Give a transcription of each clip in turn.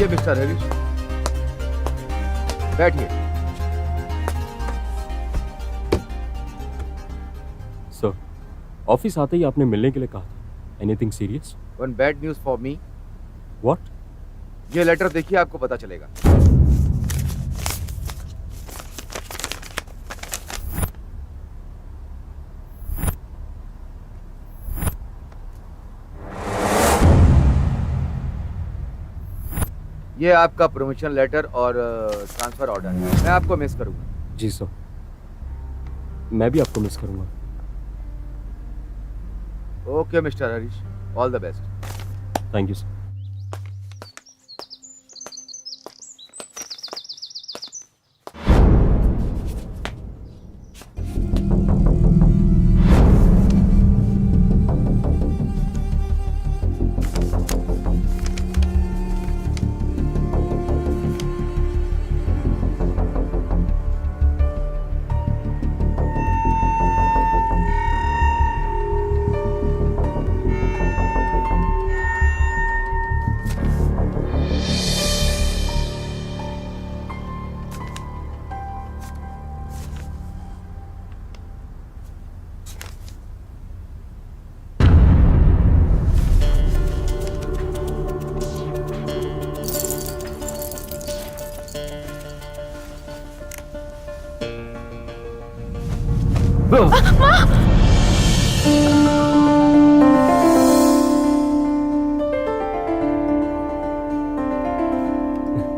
आइए मिस्टर हरीश, बैठिए। Sir, office आते ही आपने मिलने के लिए कहा था। Anything serious? One bad news for me. What? ये लेटर देखिए, आपको पता चलेगा। ये आपका प्रमोशन लेटर और ट्रांसफर ऑर्डर है। मैं आपको मिस करूंगा। जी सर, मैं भी आपको मिस करूंगा। Okay mister Harish, all the best. Thank you sir.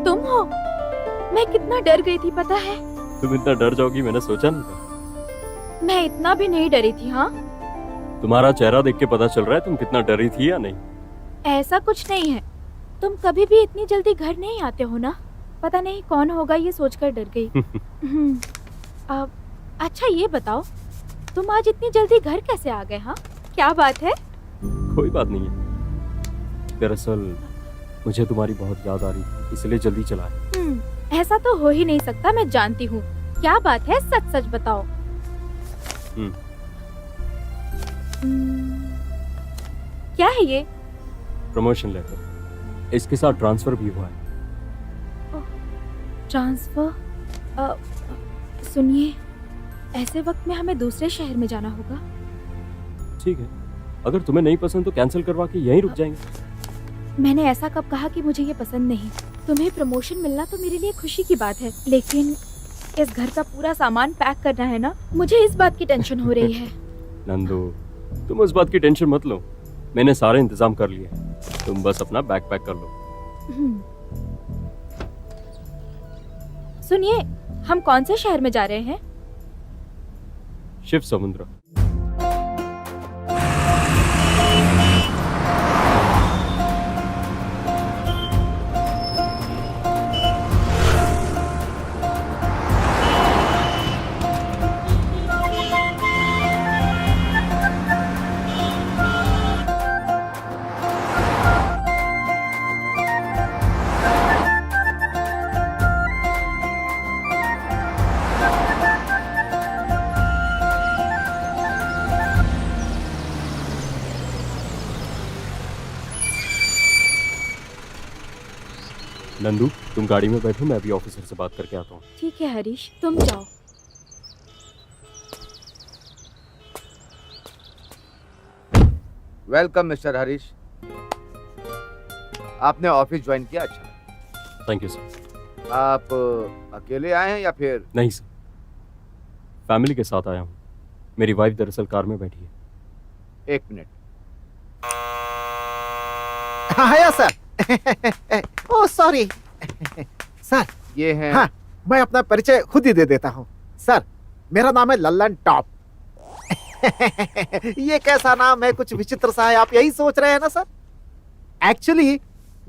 तुम हो? मैं कितना डर गई थी पता है? तुम इतना डर जाओगी मैंने सोचा नहीं था। मैं इतना भी नहीं डरी थी। हाँ, तुम्हारा चेहरा देख के पता चल रहा है तुम कितना डरी थी या नहीं। ऐसा कुछ नहीं है। तुम कभी भी इतनी जल्दी घर नहीं आते हो ना। पता नहीं कौन होगा ये सोचकर डर गई। अब अच्छा ये बताओ, तुम आज इतनी जल्दी घर कैसे आ गए? हाँ, क्या बात है? कोई बात नहीं है, दरअसल मुझे तुम्हारी बहुत याद आ रही थी इसलिए जल्दी चला है। ऐसा तो हो ही नहीं सकता, मैं जानती हूँ। क्या बात है, सच सच बताओ। क्या है ये? प्रमोशन लेटर, इसके साथ ट्रांसफर भी हुआ है। ट्रांसफर? सुनिए, ऐसे वक्त में हमें दूसरे शहर में जाना होगा। ठीक है, अगर तुम्हें नहीं पसंद तो कैंसिल करवा के यहीं रुक जाएंगे। मैंने ऐसा कब कहा कि मुझे ये पसंद नहीं। तुम्हें प्रमोशन मिलना तो मेरे लिए खुशी की बात है, लेकिन इस घर का पूरा सामान पैक करना है ना, मुझे इस बात की टेंशन हो रही है। नंदू, तुम उस बात की टेंशन मत लो, मैंने सारे इंतजाम कर लिए। तुम बस अपना बैग पैक कर लो। सुनिए, हम कौन से शहर में जा रहे हैं? शिव समुद्र। नंदू, तुम गाड़ी में बैठो, मैं अभी ऑफिसर से बात करके आता हूँ। ठीक है हरीश, तुम जाओ। वेलकम मिस्टर हरीश, आपने ऑफिस ज्वाइन किया। अच्छा, थैंक यू सर। आप अकेले आए हैं या फिर? नहीं सर, फैमिली के साथ आया हूँ। मेरी वाइफ दरअसल कार में बैठी है। एक मिनट। हाँ सर। Oh sorry sir. ये है। हाँ, मैं अपना परिचय खुद ही दे देता हूँ। सर, मेरा नाम है लल्लन टॉप। ये कैसा नाम है, कुछ विचित्र सा है, आप यही सोच रहे हैं ना सर? एक्चुअली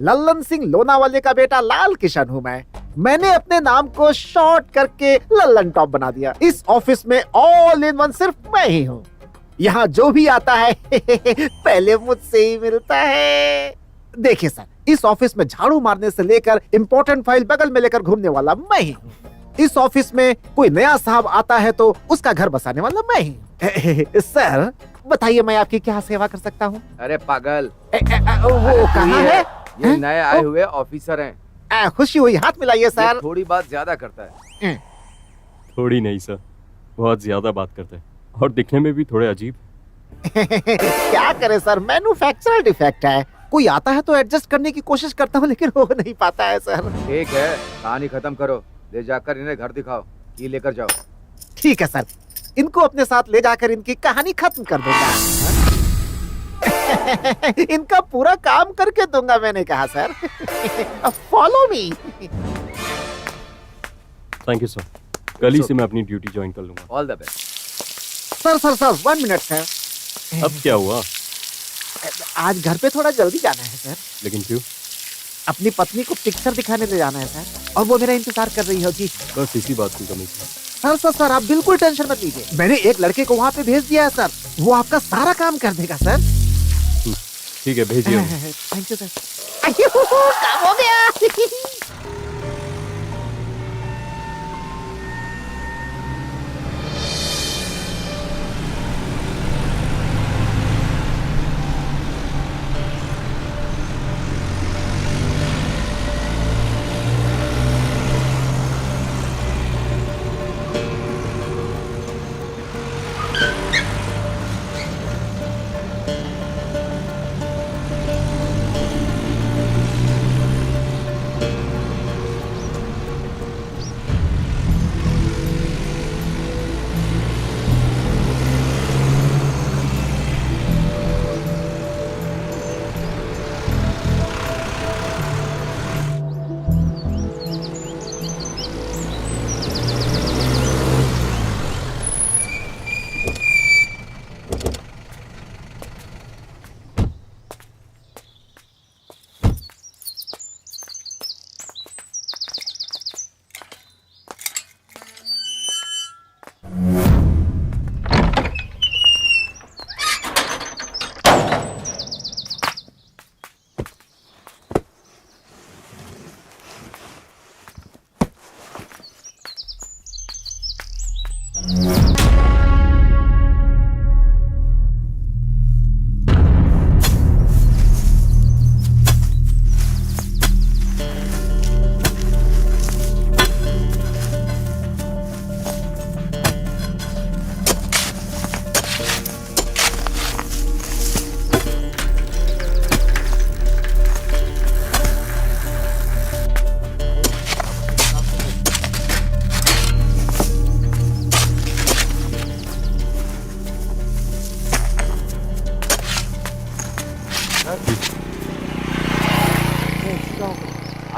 लल्लन सिंह लोनावाले का बेटा लाल किशन हूँ मैं। मैंने अपने नाम को शॉर्ट करके लल्लन टॉप बना दिया। इस ऑफिस में ऑल इन वन सिर्फ मैं ही हूँ। यहाँ जो भी आता है पहले मुझसे ही मिलता है। देखिए सर, इस ऑफिस में झाड़ू मारने से लेकर इम्पोर्टेंट फाइल बगल में लेकर घूमने वाला मैं ही हूँ। इस ऑफिस में कोई नया साहब आता है तो उसका घर बसाने वाला मैं ही। सर बताइए, मैं आपकी क्या सेवा कर सकता हूँ? अरे पागल, वो कहाँ है? ये नए आए हुए ऑफिसर हैं। खुशी हुई, हाथ मिलाइए ये सर। थोड़ी बात ज्यादा करता है। थोड़ी नहीं सर, बहुत ज्यादा बात करते हैं और दिखने में भी थोड़े अजीब। क्या करे सर, मैन्युफैक्चरर डिफेक्ट है। कोई आता है तो एडजस्ट करने की कोशिश करता हूँ लेकिन हो नहीं पाता है सर। ठीक है, कहानी खत्म करो, ले जाकर इन्हें घर दिखाओ, की लेकर जाओ। ठीक है सर, इनको अपने साथ ले जाकर इनकी कहानी खत्म कर दूंगा। इनका पूरा काम करके दूंगा, मैंने कहा sir. Follow me. Thank you sir, कल ही से मैं अपनी ड्यूटी ज्वाइन कर लूंगा। All the best. Sir 1 minute sir. अब क्या हुआ? आज घर पे थोड़ा जल्दी जाना है सर। लेकिन क्यों? अपनी पत्नी को पिक्चर दिखाने ले जाना है सर, और वो मेरा इंतजार कर रही होगी। बस इसी बात की कमी थी। सर आप बिल्कुल टेंशन मत लीजिए, मैंने एक लड़के को वहाँ पे भेज दिया है सर, वो आपका सारा काम कर देगा सर। ठीक है, भेजिए उन्हें। Thank you sir. काम हो गया।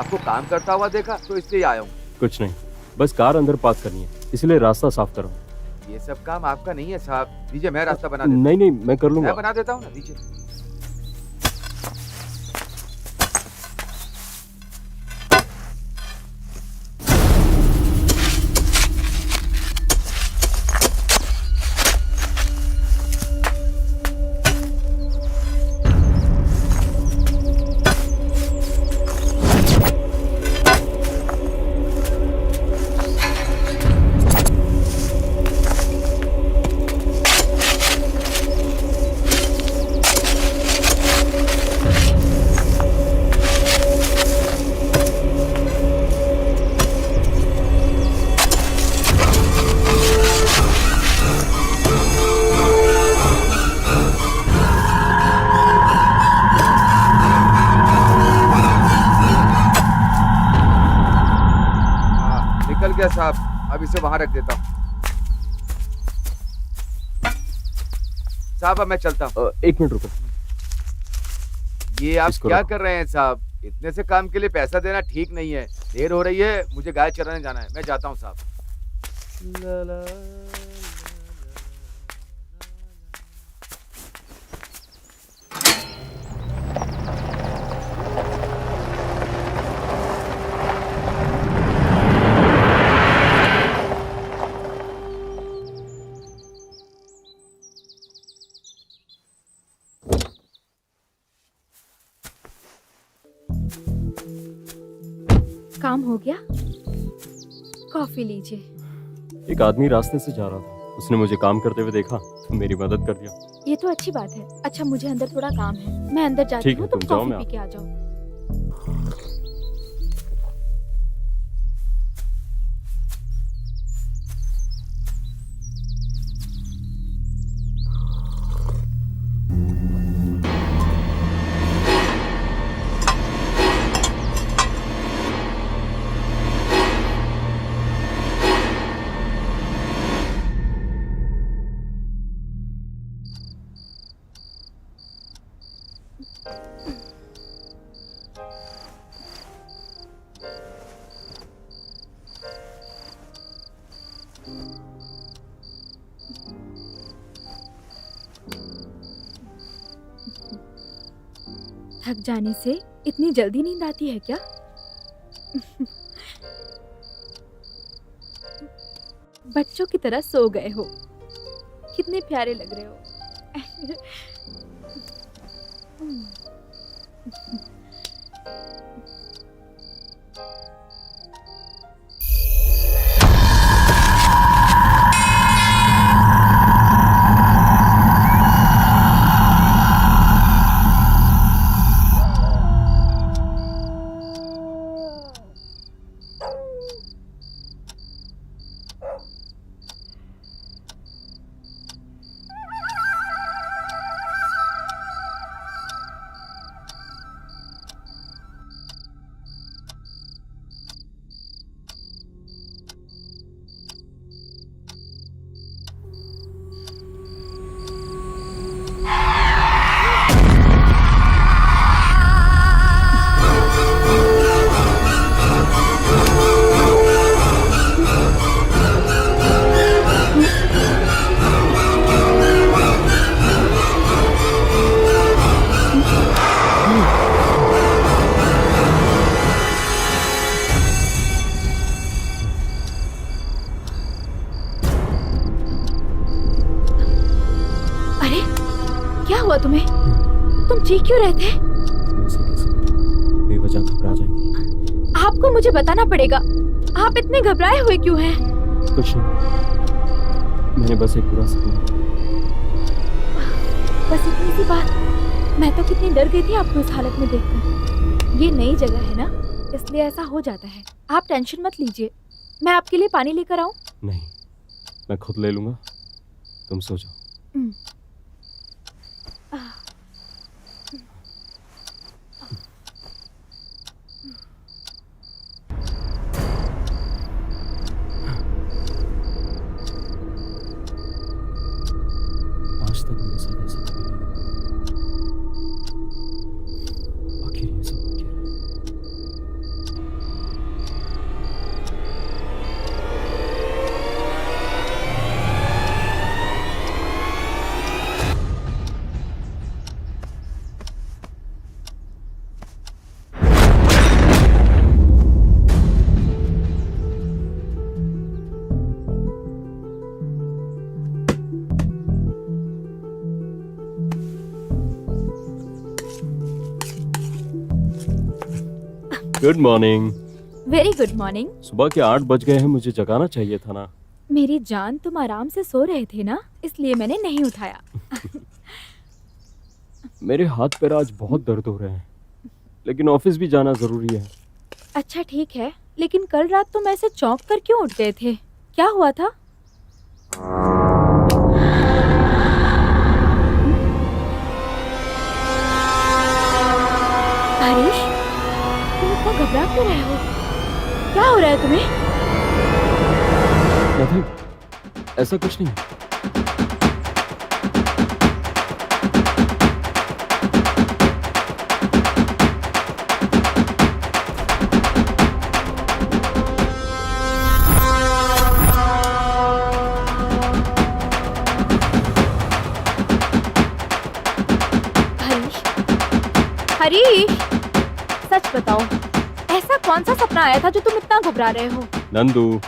आपको काम करता हुआ देखा तो इसलिए आया हूँ। कुछ नहीं, बस कार अंदर पार्क करनी है, इसलिए रास्ता साफ कर रहा हूँ। ये सब काम आपका नहीं है साहब, दीजिए मैं रास्ता बना देता हूँ। नहीं, मैं कर मैं लूंगा। बना देता हूँ ना, दीजिए। निकल गया साहब, अब इसे वहां रख देता हूँ। साहब अब मैं चलता हूँ। 1 मिनट रुको। ये आप इसको क्या रखो। कर रहे हैं साहब? इतने से काम के लिए पैसा देना ठीक नहीं है। देर हो रही है, मुझे गाय चराने जाना है, मैं जाता हूँ साहब। काम हो गया? कॉफी लीजिए। एक आदमी रास्ते से जा रहा था, उसने मुझे काम करते हुए देखा तो मेरी मदद कर दिया। ये तो अच्छी बात है। अच्छा मुझे अंदर थोड़ा काम है, मैं अंदर जाती ठीक है, हूँ, तुम तुम जाओ, कॉफी मैं पी के आ जाओ। थक जाने से इतनी जल्दी नींद आती है क्या? बच्चों की तरह सो गए हो, कितने प्यारे लग रहे हो। अरे क्या हुआ तुम्हें? तुम चीख क्यों रहे थे? ऐसे कैसे बेवजह घबरा जाएंगी? आपको मुझे बताना पड़ेगा, आप इतने घबराए हुए क्यों हैं? कुछ नहीं, मैंने बस एक बुरा सपना। बस इतनी सी बात? मैं तो कितनी डर गई थी आपको इस हालत में देखकर। ये नई जगह है ना, इसलिए ऐसा हो जाता है। आप टेंशन मत लीजिए, मैं आपके लिए पानी लेकर आऊं? नहीं, मैं खुद ले लूंगा, तुम सो जाओ। आज तक मेरे साथ ऐसा कभी नहीं हुआ। आखिर ये सब हो क्या रहा है? Good morning. Very good morning. सुबह के 8 बज गए हैं, मुझे जगाना चाहिए था ना। मेरी जान, तुम आराम से सो रहे थे ना, इसलिए मैंने नहीं उठाया। मेरे हाथ पैर आज बहुत दर्द हो रहे हैं, लेकिन ऑफिस भी जाना जरूरी है। अच्छा ठीक है, लेकिन कल रात तुम ऐसे चौंक कर क्यों उठ गए थे? क्या हुआ था? हरीश, तुम इतना घबरा क्यों रहे हो? क्या हो रहा है तुम्हें? नथिंग, ऐसा कुछ नहीं। हरीश, हरीश, सच बताओ, ऐसा कौन सा सपना आया था जो तुम इतना घबरा रहे हो? नंदू,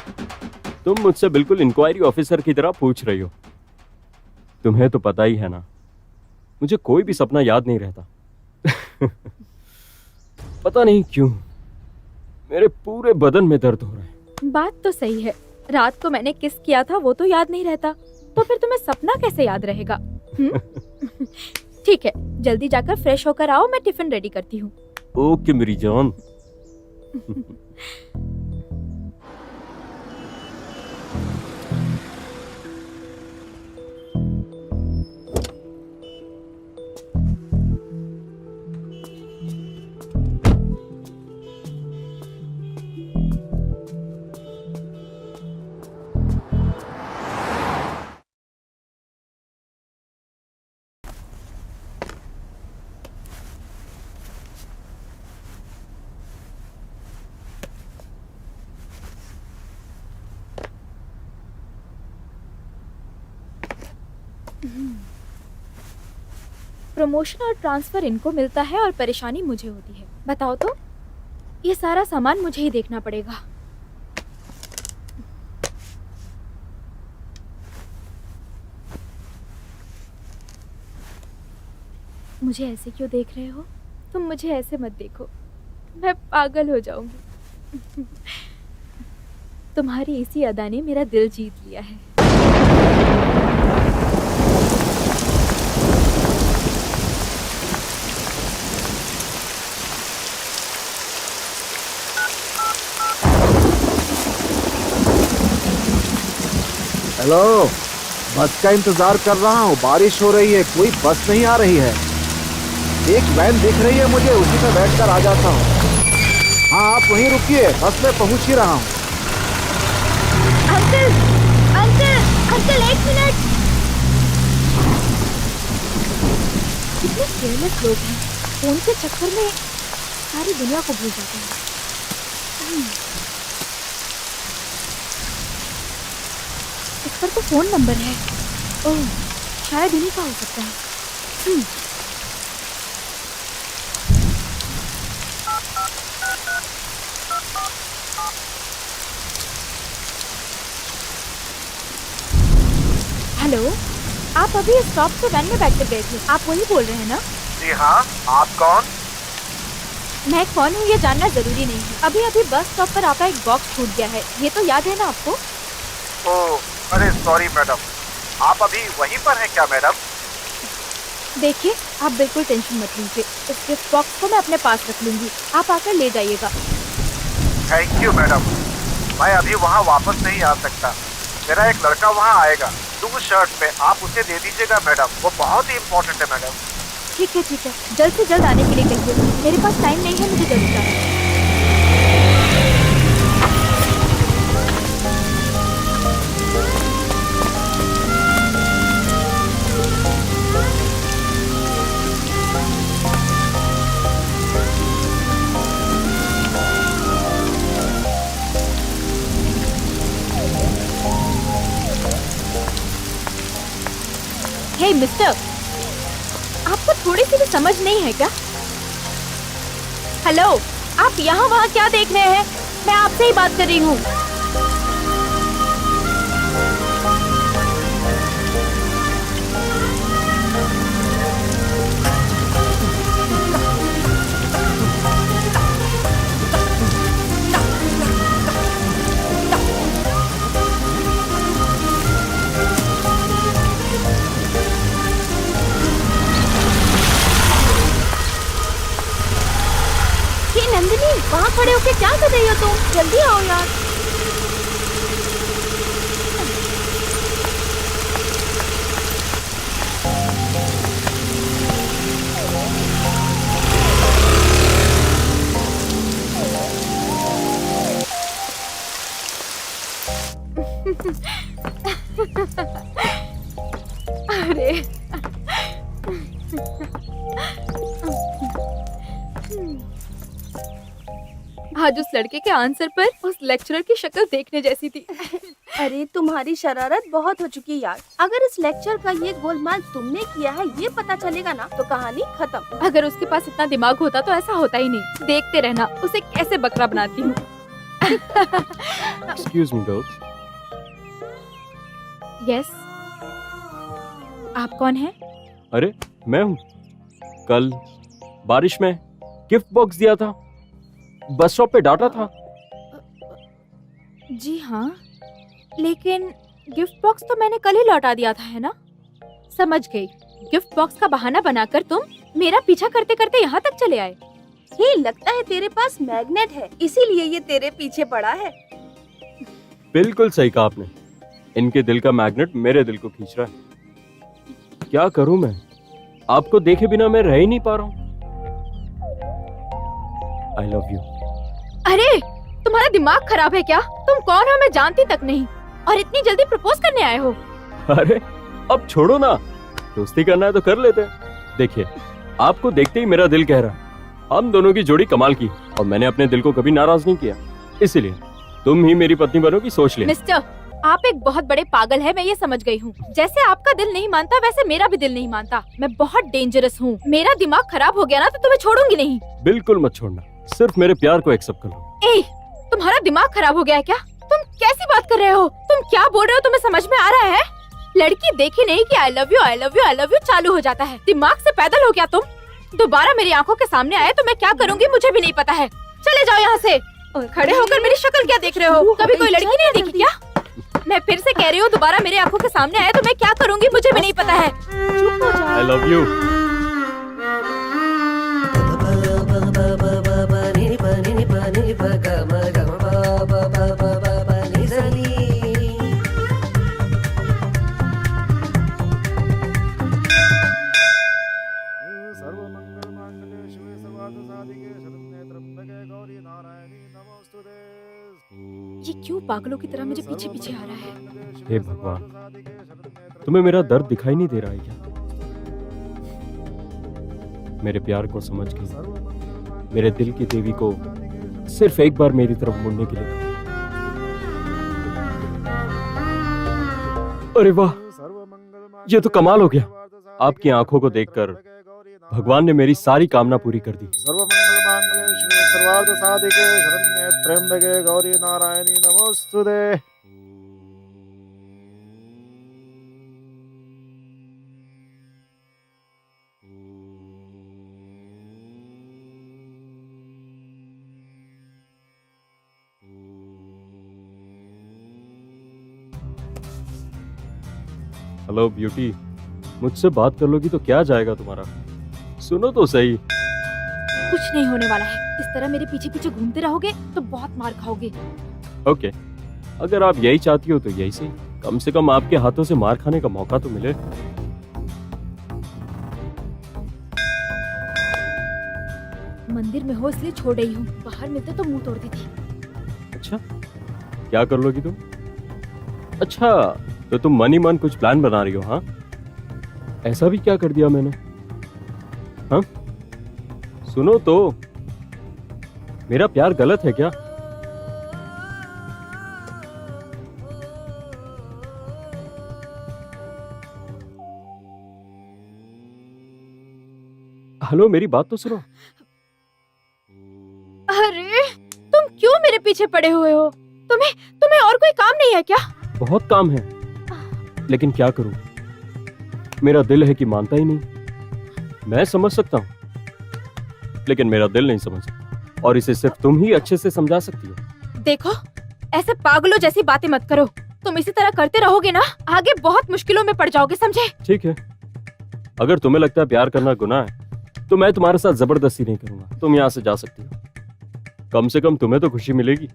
तुम मुझसे बिल्कुल इंक्वायरी ऑफिसर की तरह पूछ रही हो। तुम्हें तो पता ही है ना, मुझे कोई भी सपना याद नहीं रहता। पता नहीं क्यों मेरे पूरे बदन में दर्द हो रहा है। बात तो सही है, रात को मैंने किस किया था वो तो याद नहीं रहता, तो फिर तुम्हें सपना कैसे याद रहेगा? ठीक है, जल्दी जाकर फ्रेश होकर आओ, मैं टिफिन रेडी करती हूँ। ओके मेरी जान। प्रमोशन और ट्रांसफर इनको मिलता है और परेशानी मुझे होती है। बताओ तो, ये सारा सामान मुझे ही देखना पड़ेगा। मुझे ऐसे क्यों देख रहे हो? तुम मुझे ऐसे मत देखो, मैं पागल हो जाऊंगी। तुम्हारी इसी अदा ने मेरा दिल जीत लिया है। हेलो, बस का इंतजार कर रहा हूँ। बारिश हो रही है, कोई बस नहीं आ रही है। एक वैन दिख रही है मुझे, उसी में बैठकर आ जाता हूँ। हाँ, आप वहीं रुकिए, बस में पहुंच ही रहा हूँ। Uncle, uncle, uncle, 1 minute. कितने केयरलेस लोग हैं, फोन के चक्कर में सारी दुनिया को भूल जाते हैं। इस पर तो फोन नंबर है। ओह, शायद इन्हीं का हो सकता है। हेलो, आप अभी स्टॉप से वैन में बैठ कर गए थे, आप वही बोल रहे हैं ना? जी हाँ, आप कौन? मैं कौन हूँ ये जानना जरूरी नहीं है। अभी अभी बस स्टॉप पर आपका एक बॉक्स छूट गया है, ये तो याद है ना आपको? ओह, अरे सॉरी मैडम, आप अभी वहीं पर हैं क्या मैडम? देखिए, आप बिल्कुल टेंशन मत लीजिए, इस गिफ्ट बॉक्स को मैं अपने पास रख लूंगी, आप आकर ले जाइएगा। थैंक यू मैडम, मैं अभी वहाँ वापस नहीं आ सकता। मेरा एक लड़का वहाँ आएगा ब्लू शर्ट पे, आप उसे दे दीजिएगा मैडम, वो बहुत ही इम्पोर्टेंट है मैडम। ठीक है, जल्द से जल्द आने के लिए कहिए, मेरे पास टाइम नहीं है, मुझे जल्दी जाना है। हे मिस्टर, आपको थोड़ी सी भी समझ नहीं है क्या? हेलो, आप यहाँ वहाँ क्या देख रहे हैं? मैं आपसे ही बात कर रही हूँ। नंदिनी, वहाँ खड़े होके क्या कर रही हो तुम? जल्दी आओ यार। अरे आज उस लड़के के आंसर पर उस लेक्चरर की शक्ल देखने जैसी थी। अरे तुम्हारी शरारत बहुत हो चुकी यार। अगर इस लेक्चर का ये गोलमाल तुमने किया है ये पता चलेगा ना तो कहानी खत्म। अगर उसके पास इतना दिमाग होता तो ऐसा होता ही नहीं। देखते रहना उसे कैसे बकरा बनाती हूँ। Excuse me girls. यस, आप कौन हैं? अरे मैं हूँ, कल बारिश में गिफ्ट बॉक्स दिया था, बस स्टॉप पे डांटा था। जी हाँ, लेकिन गिफ्ट बॉक्स तो मैंने कल ही लौटा दिया था, है ना? समझ गई, गिफ्ट बॉक्स का बहाना बनाकर तुम मेरा पीछा करते करते यहाँ तक चले आए। ये लगता है तेरे पास मैग्नेट है, इसीलिए ये तेरे पीछे पड़ा है। बिल्कुल सही कहा आपने, इनके दिल का मैग्नेट मेरे दिल को खींच रहा है। क्या करूं मैं, आपको देखे बिना मैं रह ही नहीं पा रहा हूँ। I love you। अरे तुम्हारा दिमाग खराब है क्या? तुम कौन हो मैं जानती तक नहीं, और इतनी जल्दी प्रपोज करने आए हो? अरे अब छोड़ो ना, दोस्ती करना है तो कर लेते हैं। देखिए, आपको देखते ही मेरा दिल कह रहा है हम दोनों की जोड़ी कमाल की, और मैंने अपने दिल को कभी नाराज नहीं किया, इसीलिए तुम ही मेरी पत्नी बनोगी, सोच ले। मिस्टर, आप एक बहुत बड़े पागल है, मैं ये समझ गई हूँ। जैसे आपका दिल नहीं मानता वैसे मेरा भी दिल नहीं मानता। मैं बहुत डेंजरस हूँ। मेरा दिमाग खराब हो गया ना तो तुम्हें छोड़ूंगी नहीं। बिल्कुल मत छोड़ना, सिर्फ मेरे प्यार को एक्सेप्ट कर लो। ए, तुम्हारा दिमाग खराब हो गया है क्या? तुम कैसी बात कर रहे हो? तुम क्या बोल रहे हो? तुम्हें समझ में आ रहा है? लड़की देखी नहीं कि I love you I love you I love you चालू हो जाता है। दिमाग से पैदल हो गया तुम? दोबारा मेरी आंखों के सामने आए तो मैं क्या करूंगी मुझे भी नहीं पता है। चले जाओ यहाँ से। खड़े होकर मेरी शक्ल क्या देख रहे हो? कभी कोई लड़की नहीं देखी क्या? मैं फिर से कह रही हूँ, दोबारा मेरे आंखों के सामने आए तो मैं क्या करूंगी मुझे भी नहीं पता है। चुप हो जाओ। I love you. ये क्यों पागलों की तरह मुझे पीछे पीछे आ रहा है? हे भगवान, तुम्हें मेरा दर्द दिखाई नहीं दे रहा है क्या? मेरे प्यार को समझ के मेरे दिल की देवी को सिर्फ एक बार मेरी तरफ मुड़ने के लिए कहो। अरे वाह, ये तो कमाल हो गया। आपकी आंखों को देखकर भगवान ने मेरी सारी कामना पूरी कर दी। सर्वार्थ साधिके शरण्ये त्र्यंबके गौरी नारायणी नमोस्तुते। हेलो ब्यूटी, मुझसे बात कर लोगी तो क्या जाएगा तुम्हारा? सुनो तो सही। कुछ नहीं होने वाला है। इस तरह मेरे पीछे पीछे घूमते रहोगे तो बहुत मार खाओगे। ओके, अगर आप यही चाहती हो तो यही सही। कम से कम आपके हाथों से मार खाने का मौका तो मिले। मंदिर में हो इसलिए छोड़ रही हूँ, बाहर मिलते तो मुंह तोड़ती थी। अच्छा, क्या कर लोगी तुम? अच्छा, तो तुम मन ही मन कुछ प्लान बना रही हो? हाँ, ऐसा भी क्या कर दिया मैंने? हाँ, सुनो तो, मेरा प्यार गलत है क्या? हेलो, मेरी बात तो सुनो। अरे तुम क्यों मेरे पीछे पड़े हुए हो? तुम्हें और कोई काम नहीं है क्या? बहुत काम है, लेकिन क्या करूं? मेरा दिल है कि मानता ही नहीं। मैं समझ सकता हूं, लेकिन मेरा दिल नहीं समझ सकता, और इसे सिर्फ तुम ही अच्छे से समझा सकती हो। देखो, ऐसे पागलों जैसी बातें मत करो। तुम इसी तरह करते रहोगे ना, आगे बहुत मुश्किलों में पड़ जाओगे, समझे? ठीक है, अगर तुम्हें लगता है प्यार करना गुनाह है तो मैं तुम्हारे साथ जबरदस्ती नहीं करूंगा। तुम यहाँ से जा सकती हो। कम से कम तुम्हें तो खुशी मिलेगी।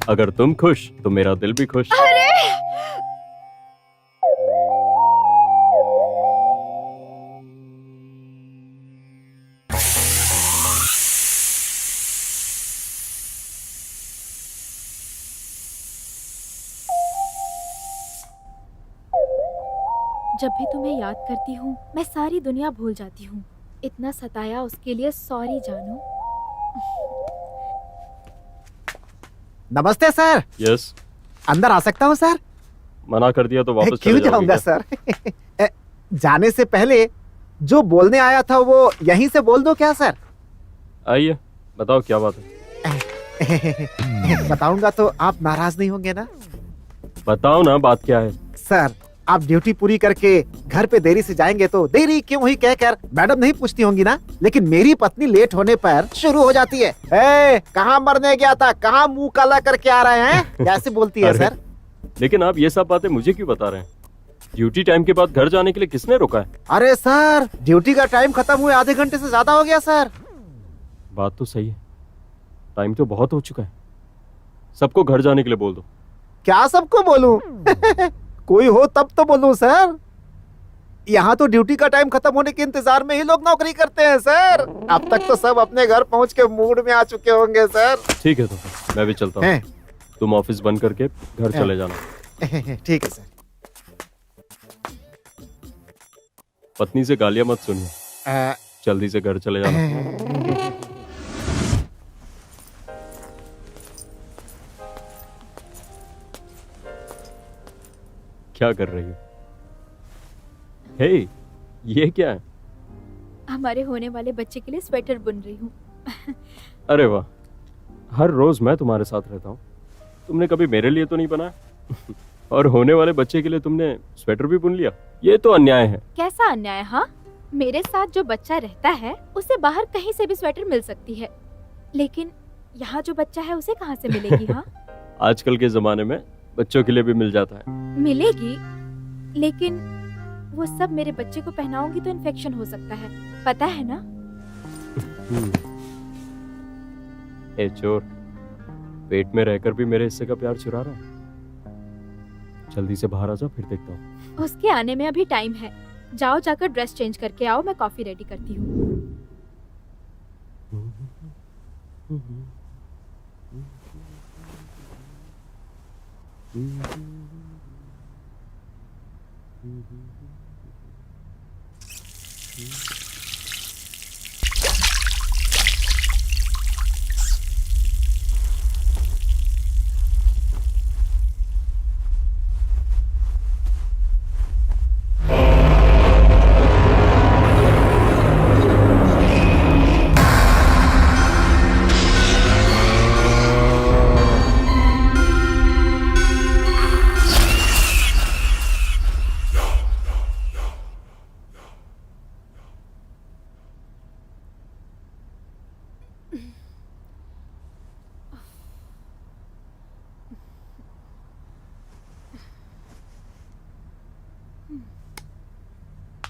अगर तुम खुश तो मेरा दिल भी खुश। अरे जब भी तुम्हें याद करती हूँ मैं सारी दुनिया भूल जाती हूँ। इतना सताया उसके लिए सॉरी जानू। नमस्ते सर। यस, अंदर आ सकता हूँ सर? मना कर दिया तो वापस क्यों चले जाओगे जाऊंगा क्या? सर? जाने से पहले जो बोलने आया था वो यहीं से बोल दो क्या सर? आइए, बताओ क्या बात है। बताऊंगा तो आप नाराज नहीं होंगे ना? बताओ ना, बात क्या है? सर, आप ड्यूटी पूरी करके घर पे देरी से जाएंगे तो देरी क्यों हुई कहकर मैडम नहीं पूछती होंगी ना, लेकिन मेरी पत्नी लेट होने पर शुरू हो जाती है, कहाँ मरने गया था, कहाँ मुंह काला करके आ रहे हैं, ऐसे बोलती है सर। लेकिन आप ये सब बातें मुझे क्यों बता रहे हैं? ड्यूटी टाइम के बाद घर जाने के लिए किसने रोका है? अरे सर, ड्यूटी का टाइम खत्म हुए आधे घंटे से ज्यादा हो गया सर। बात तो सही है, टाइम तो बहुत हो चुका है। सबको घर जाने के लिए बोल दो। क्या सबको बोलूं? कोई हो तब तो बोलूं सर। यहाँ तो ड्यूटी का टाइम खत्म होने के इंतजार में ही लोग नौकरी करते हैं सर। अब तक तो सब अपने घर पहुँच के मूड में आ चुके होंगे सर। ठीक है, तो मैं भी चलता हूँ। तुम ऑफिस बंद करके घर चले जाना। ठीक है सर। पत्नी से गालियां मत सुनिए, जल्दी से घर चले जाना। क्या कर रही हो? हे, ये क्या है? हमारे होने वाले बच्चे के लिए स्वेटर बुन रही हूँ। अरे वाह, हर रोज मैं तुम्हारे साथ रहता हूँ, तुमने कभी मेरे लिए तो नहीं बनाया। और होने वाले बच्चे के लिए तुमने स्वेटर भी बुन लिया? ये तो अन्याय है। कैसा अन्याय? हाँ, मेरे साथ जो बच्चा रहता है उसे बाहर कहीं से भी स्वेटर मिल सकती है, लेकिन यहाँ जो बच्चा है उसे कहाँ से मिलेगी? हाँ, आजकल के जमाने में बच्चों के लिए भी मिल जाता है। मिलेगी, लेकिन वो सब मेरे बच्चे को पहनाऊंगी तो इन्फेक्शन हो सकता है, पता है ना? ए चोर, पेट में रहकर भी मेरे हिस्से का प्यार चुरा रहा है। जल्दी से बाहर आ जा, फिर देखता हूँ। उसके आने में अभी टाइम है। जाओ, जाकर ड्रेस चेंज करके आओ, मैं कॉफी रेडी करती हूँ।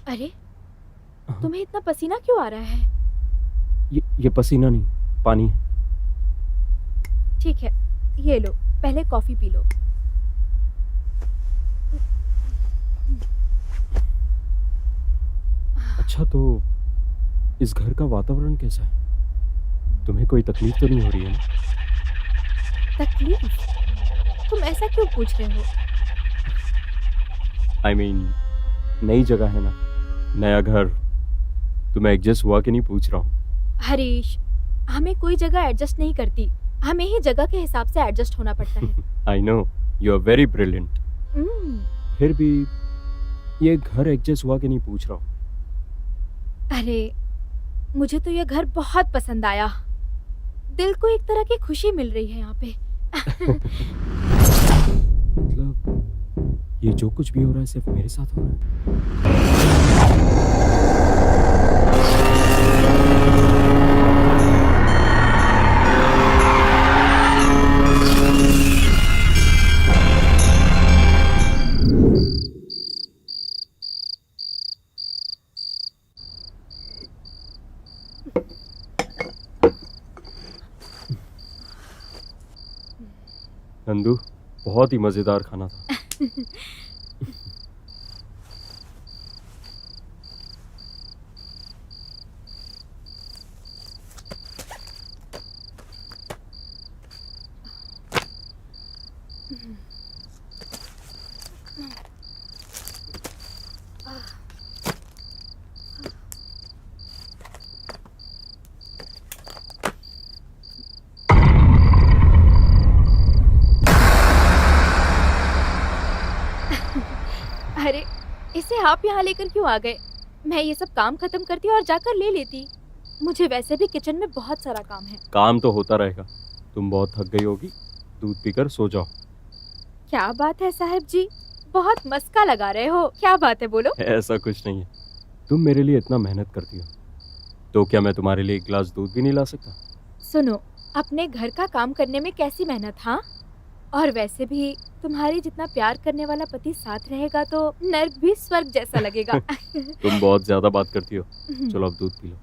अरे, तुम्हें इतना पसीना क्यों आ रहा है? ये पसीना नहीं, पानी है। ठीक है, ये लो, पहले कॉफी पी लो। अच्छा, तो इस घर का वातावरण कैसा है? तुम्हें कोई तकलीफ तो नहीं हो रही है ना? तकलीफ? तुम ऐसा क्यों पूछ रहे हो? I mean, नई जगह है ना, नया घर, तुम्हें एडजस्ट हुआ कि नहीं पूछ रहा हूँ। हरीश, हमें कोई जगह एडजस्ट नहीं करती, हमें ही जगह के हिसाब से एडजस्ट होना पड़ता है। I know, you are very brilliant. फिर भी ये घर एडजस्ट हुआ कि नहीं पूछ रहा हूँ। अरे, मुझे तो यह घर बहुत पसंद आया। दिल को एक तरह की खुशी मिल रही है यहाँ पे। मतलब ये जो कुछ भी हो रहा है सिर्फ मेरे साथ हो रहा है? नंदू, बहुत ही मजेदार खाना था। अरे, इसे आप यहाँ लेकर क्यों आ गए? मैं ये सब काम खत्म करती और जाकर ले लेती। मुझे वैसे भी किचन में बहुत सारा काम है। काम तो होता रहेगा, तुम बहुत थक गई होगी, दूध पीकर सो जाओ। क्या बात है साहब जी, बहुत मस्का लगा रहे हो। क्या बात है, बोलो। ऐसा कुछ नहीं है, तुम मेरे लिए इतना मेहनत करती हो, तो क्या मैं तुम्हारे लिए एक गिलास दूध भी नहीं ला सकता? सुनो, अपने घर का काम करने में कैसी मेहनत? हाँ, और वैसे भी तुम्हारी जितना प्यार करने वाला पति साथ रहेगा तो नर्क भी स्वर्ग जैसा लगेगा। तुम बहुत ज्यादा बात करती हो, चलो अब दूध पी लो।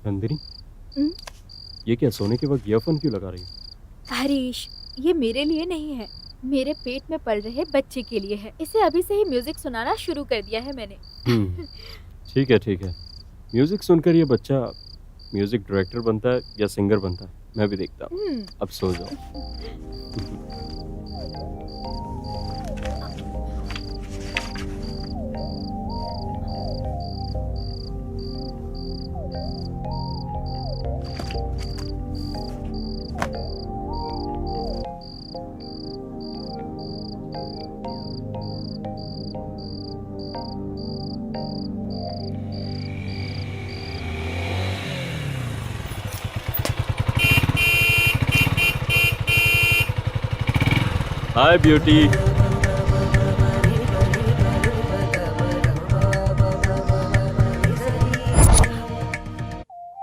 नंदिनी, हम्म? ये क्या सोने के वक्त ईयरफोन क्यों लगा रही है? हरीश, ये मेरे लिए नहीं है, मेरे पेट में पल रहे बच्चे के लिए है। इसे अभी से ही म्यूजिक सुनाना शुरू कर दिया है मैंने। ठीक है ठीक है। म्यूजिक सुनकर ये बच्चा म्यूजिक डायरेक्टर बनता है या सिंगर बनता है, मैं भी देखता हूँ। अब सो जाओ। हाय ब्यूटी।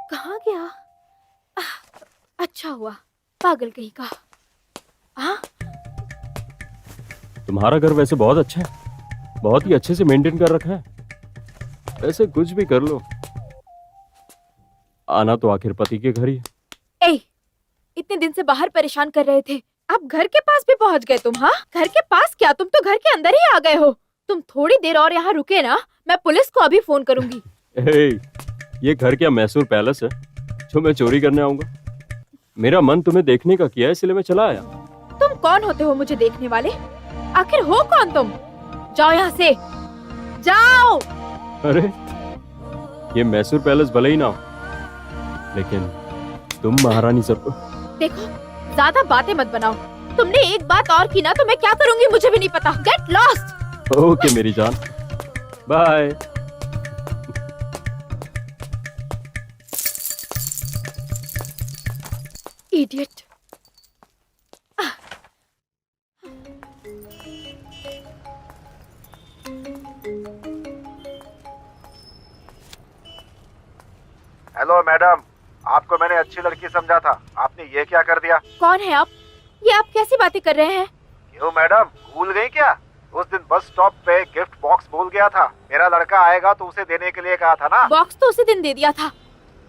कहाँ गया? अच्छा हुआ, पागल कहीं का। हाँ, तुम्हारा घर वैसे बहुत अच्छा है, बहुत ही अच्छे से मेंटेन कर रखा है। वैसे कुछ भी कर लो, आना तो आखिर पति के घर ही है। ए, इतने दिन से बाहर परेशान कर रहे थे, अब घर के पास भी पहुंच गए तुम। हाँ, घर के पास क्या, तुम तो घर के अंदर ही आ गए हो। तुम थोड़ी देर और यहाँ रुके ना, मैं पुलिस को अभी फोन करूंगी। ये घर क्या मैसूर पैलेस है जो मैं चोरी करने आऊंगा? मेरा मन तुम्हें देखने का किया है, इसलिए मैं चला आया। तुम कौन होते हो मुझे देखने वाले? आखिर हो कौन तुम? जाओ यहाँ से, जाओ। अरे ये मैसूर पैलेस भले ही ना हो, लेकिन तुम महारानी सब। देखो, ज्यादा बातें मत बनाओ। तुमने एक बात और की ना तो मैं क्या करूंगी मुझे भी नहीं पता। Get lost. ओके मेरी जान, बाय। इडियट। हेलो मैडम, आपको मैंने अच्छी लड़की समझा था, आपने ये क्या कर दिया? कौन है आप? ये आप कैसी बातें कर रहे हैं? क्यों मैडम, भूल गई क्या? उस दिन बस स्टॉप पे गिफ्ट बॉक्स भूल गया था। मेरा लड़का आएगा तो उसे देने के लिए कहा था ना। बॉक्स तो उसी दिन दे दिया था,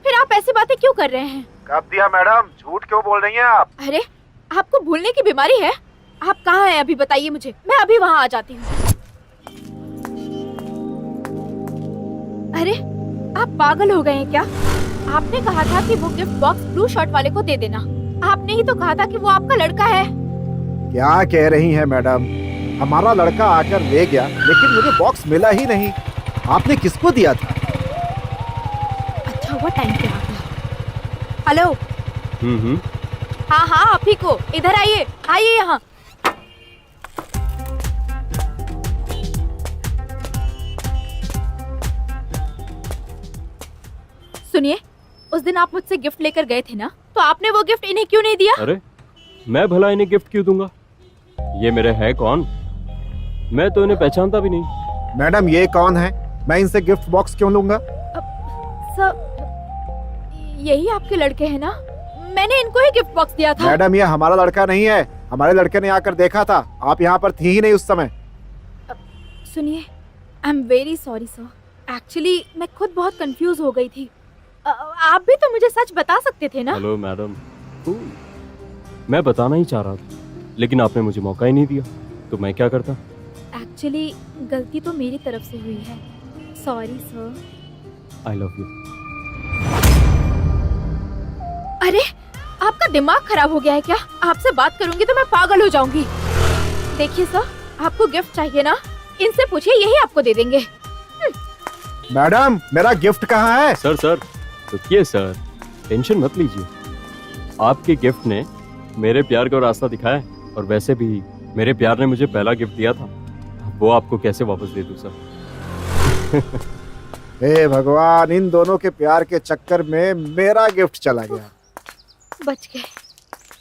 फिर आप ऐसी बातें क्यों कर रहे हैं? कब दिया मैडम, झूठ क्यों बोल रही हैं आप? अरे, आपको भूलने की बीमारी है? आप कहाँ हैं अभी बताइए मुझे, मैं अभी वहाँ आ जाती हूँ। अरे, आप पागल हो गए हैं क्या? आपने कहा था कि वो गिफ्ट बॉक्स ब्लू शर्ट वाले को दे देना। आपने ही तो कहा था कि वो आपका लड़का है। क्या कह रही हैं मैडम? हमारा लड़का आकर ले गया, लेकिन मुझे बॉक्स मिला ही नहीं। आपने किसको दिया था? अच्छा हुआ टाइम पे आ गया। हेलो। हाँ हाँ, आप ही को। इधर आइए, आइए यहाँ। सुनिए, उस दिन आप मुझसे गिफ्ट लेकर गए थे ना, तो आपने वो गिफ्ट इन्हें क्यों नहीं दिया? अरे मैं भला इन्हें गिफ्ट क्यों दूंगा? ये मेरे है कौन? मैं तो इन्हें पहचानता भी नहीं। मैडम ये कौन है? मैं इनसे गिफ्ट बॉक्स क्यों लूंगा? सर, यही आपके लड़के हैं ना? मैंने इनको ही गिफ्ट बॉक्स दिया था। मैडम ये हमारा लड़का नहीं है, हमारे लड़के ने आकर देखा था, आप यहाँ पर थी ही नहीं उस समय। सुनिए, I am very sorry sir. Actually मैं खुद बहुत कंफ्यूज हो गई थी। आप भी तो मुझे सच बता सकते थे ना? हेलो मैडम, मैं बताना ही चाह रहा था, लेकिन आपने मुझे मौका ही नहीं दिया, तो मैं क्या करता? एक्चुअली गलती तो मेरी तरफ से हुई है। Sorry sir. I love you. अरे, आपका दिमाग खराब हो गया है क्या? आपसे बात करूंगी तो मैं पागल हो जाऊंगी। देखिए सर, आपको गिफ्ट चाहिए ना, इनसे पूछिए, यही आपको दे देंगे। मैडम मेरा गिफ्ट कहाँ है? सर रुकिए सर, टेंशन मत लीजिए। आपके गिफ्ट ने मेरे प्यार को रास्ता दिखाया है, और वैसे भी मेरे प्यार ने मुझे पहला गिफ्ट दिया था, वो आपको कैसे वापस दे दूं सर? हे भगवान, इन दोनों के प्यार के चक्कर में मेरा गिफ्ट चला गया। बच गए।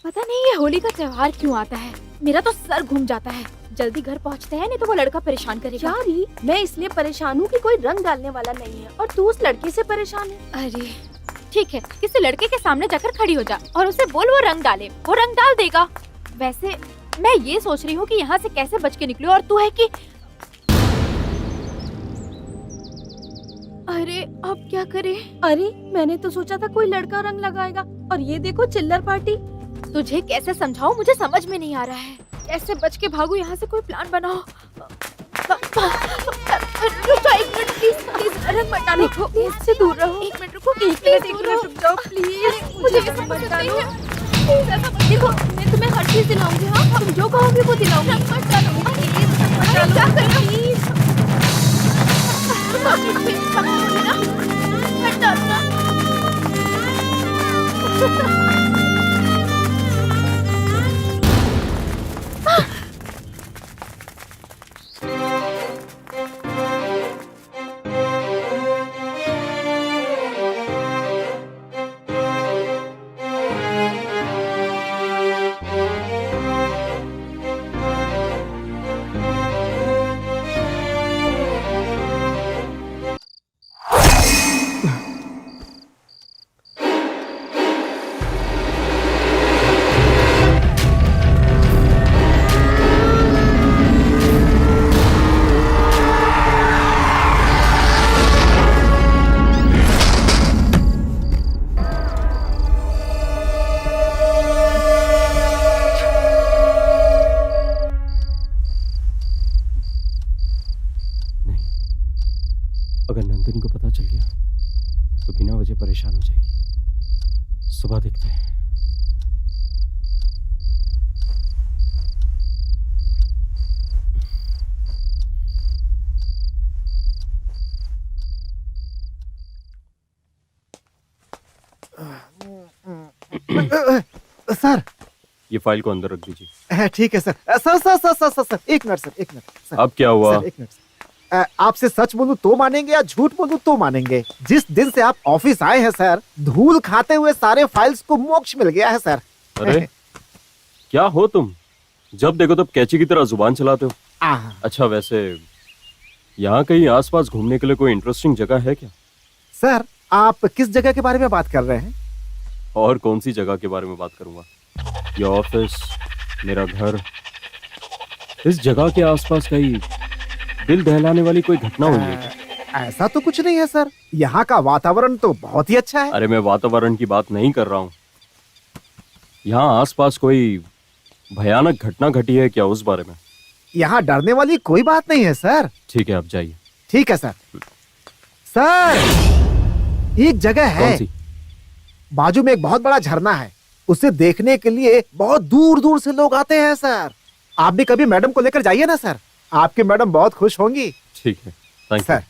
पता नहीं ये होली का त्योहार क्यों आता है, मेरा तो सर घूम जाता है। जल्दी घर पहुंचते हैं, नहीं तो वो लड़का परेशान करेगा। यारी, मैं इसलिए परेशान हूँ कि कोई रंग डालने वाला नहीं है और तू उस लड़के से परेशान है। अरे ठीक है, किसी लड़के के सामने जाकर खड़ी हो जा और उसे बोल वो रंग डाले, वो रंग डाल देगा। वैसे मैं ये सोच रही हूँ कि यहाँ से कैसे बच के निकलूं, और तू है कि अरे अब क्या करे? अरे मैंने तो सोचा था कोई लड़का रंग लगाएगा, और ये देखो चिल्लर पार्टी। तुझे कैसे समझाऊं, मुझे समझ में नहीं आ रहा है। कैसे बच के भागू यहाँ से, कोई प्लान बनाओ। रुको एक मिनट प्लीज, प्लीज रंग मत डालो, मुझसे दूर रहो। एक मिनट रुको, एक मिनट रुक जाओ प्लीज, मुझे ऐसा मत डालो प्लीज, ऐसा मत। देखो मैं तुम्हें हर चीज दिलाऊंगी, हाँ तुम जो कहोगे वो दिलाऊंगी। रंग मत डालो प्लीज, मत डालो, क्या कर रहे हो प्लीज, मत डालना। अगर नंदिनी को पता चल गया तो बिना वजह परेशान हो जाएगी। सुबह देखते हैं। सर ये फाइल को अंदर रख दीजिए। ठीक है sir. Sir sir sir sir sir sir एक मिनट सर, एक मिनट सर। अब क्या हुआ? सर एक मिनट सर, आपसे सच बोलूं तो मानेंगे या झूठ बोलूं तो मानेंगे, जिस दिन से आप ऑफिस आए हैं सर, धूल खाते हुए सारे फाइल्स को मोक्ष मिल गया है सर। अरे क्या हो तुम, जब देखो तब कैची की तरह जुबान चलाते हो। अच्छा वैसे यहाँ कहीं आसपास घूमने के लिए कोई इंटरेस्टिंग जगह है क्या? सर आप किस जगह के बारे में बात कर रहे हैं? और कौन सी जगह के बारे में बात करूंगा? ये ऑफिस, मेरा घर, इस जगह के आसपास कहीं दिल दहलाने वाली कोई घटना हुई है क्या? ऐसा तो कुछ नहीं है सर, यहाँ का वातावरण तो बहुत ही अच्छा है। अरे मैं वातावरण की बात नहीं कर रहा हूँ, यहाँ आसपास कोई भयानक घटना घटी है क्या, उस बारे में? यहाँ डरने वाली कोई बात नहीं है सर। ठीक है आप जाइए। ठीक है सर। सर एक जगह है, कौन सी? बाजू में एक बहुत बड़ा झरना है, उसे देखने के लिए बहुत दूर दूर से लोग आते हैं सर। आप भी कभी मैडम को लेकर जाइए ना सर, आपकी मैडम बहुत खुश होंगी। ठीक है, थैंक यू। सर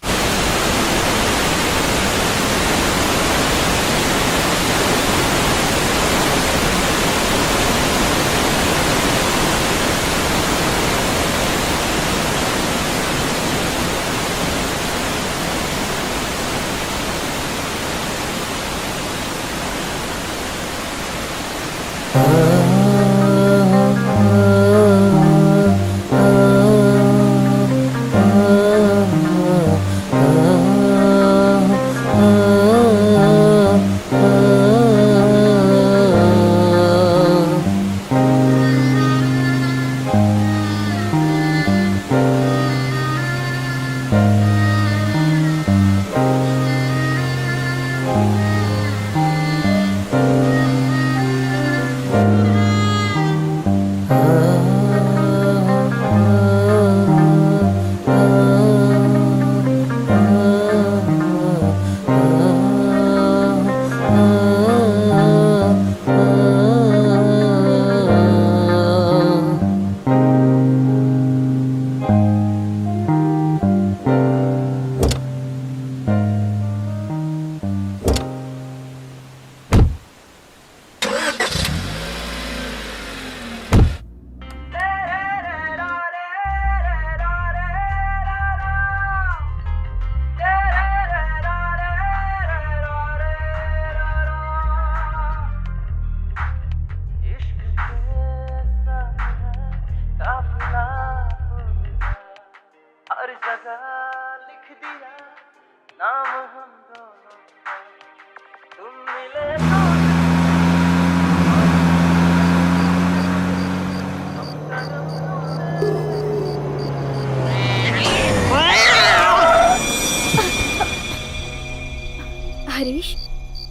हरीश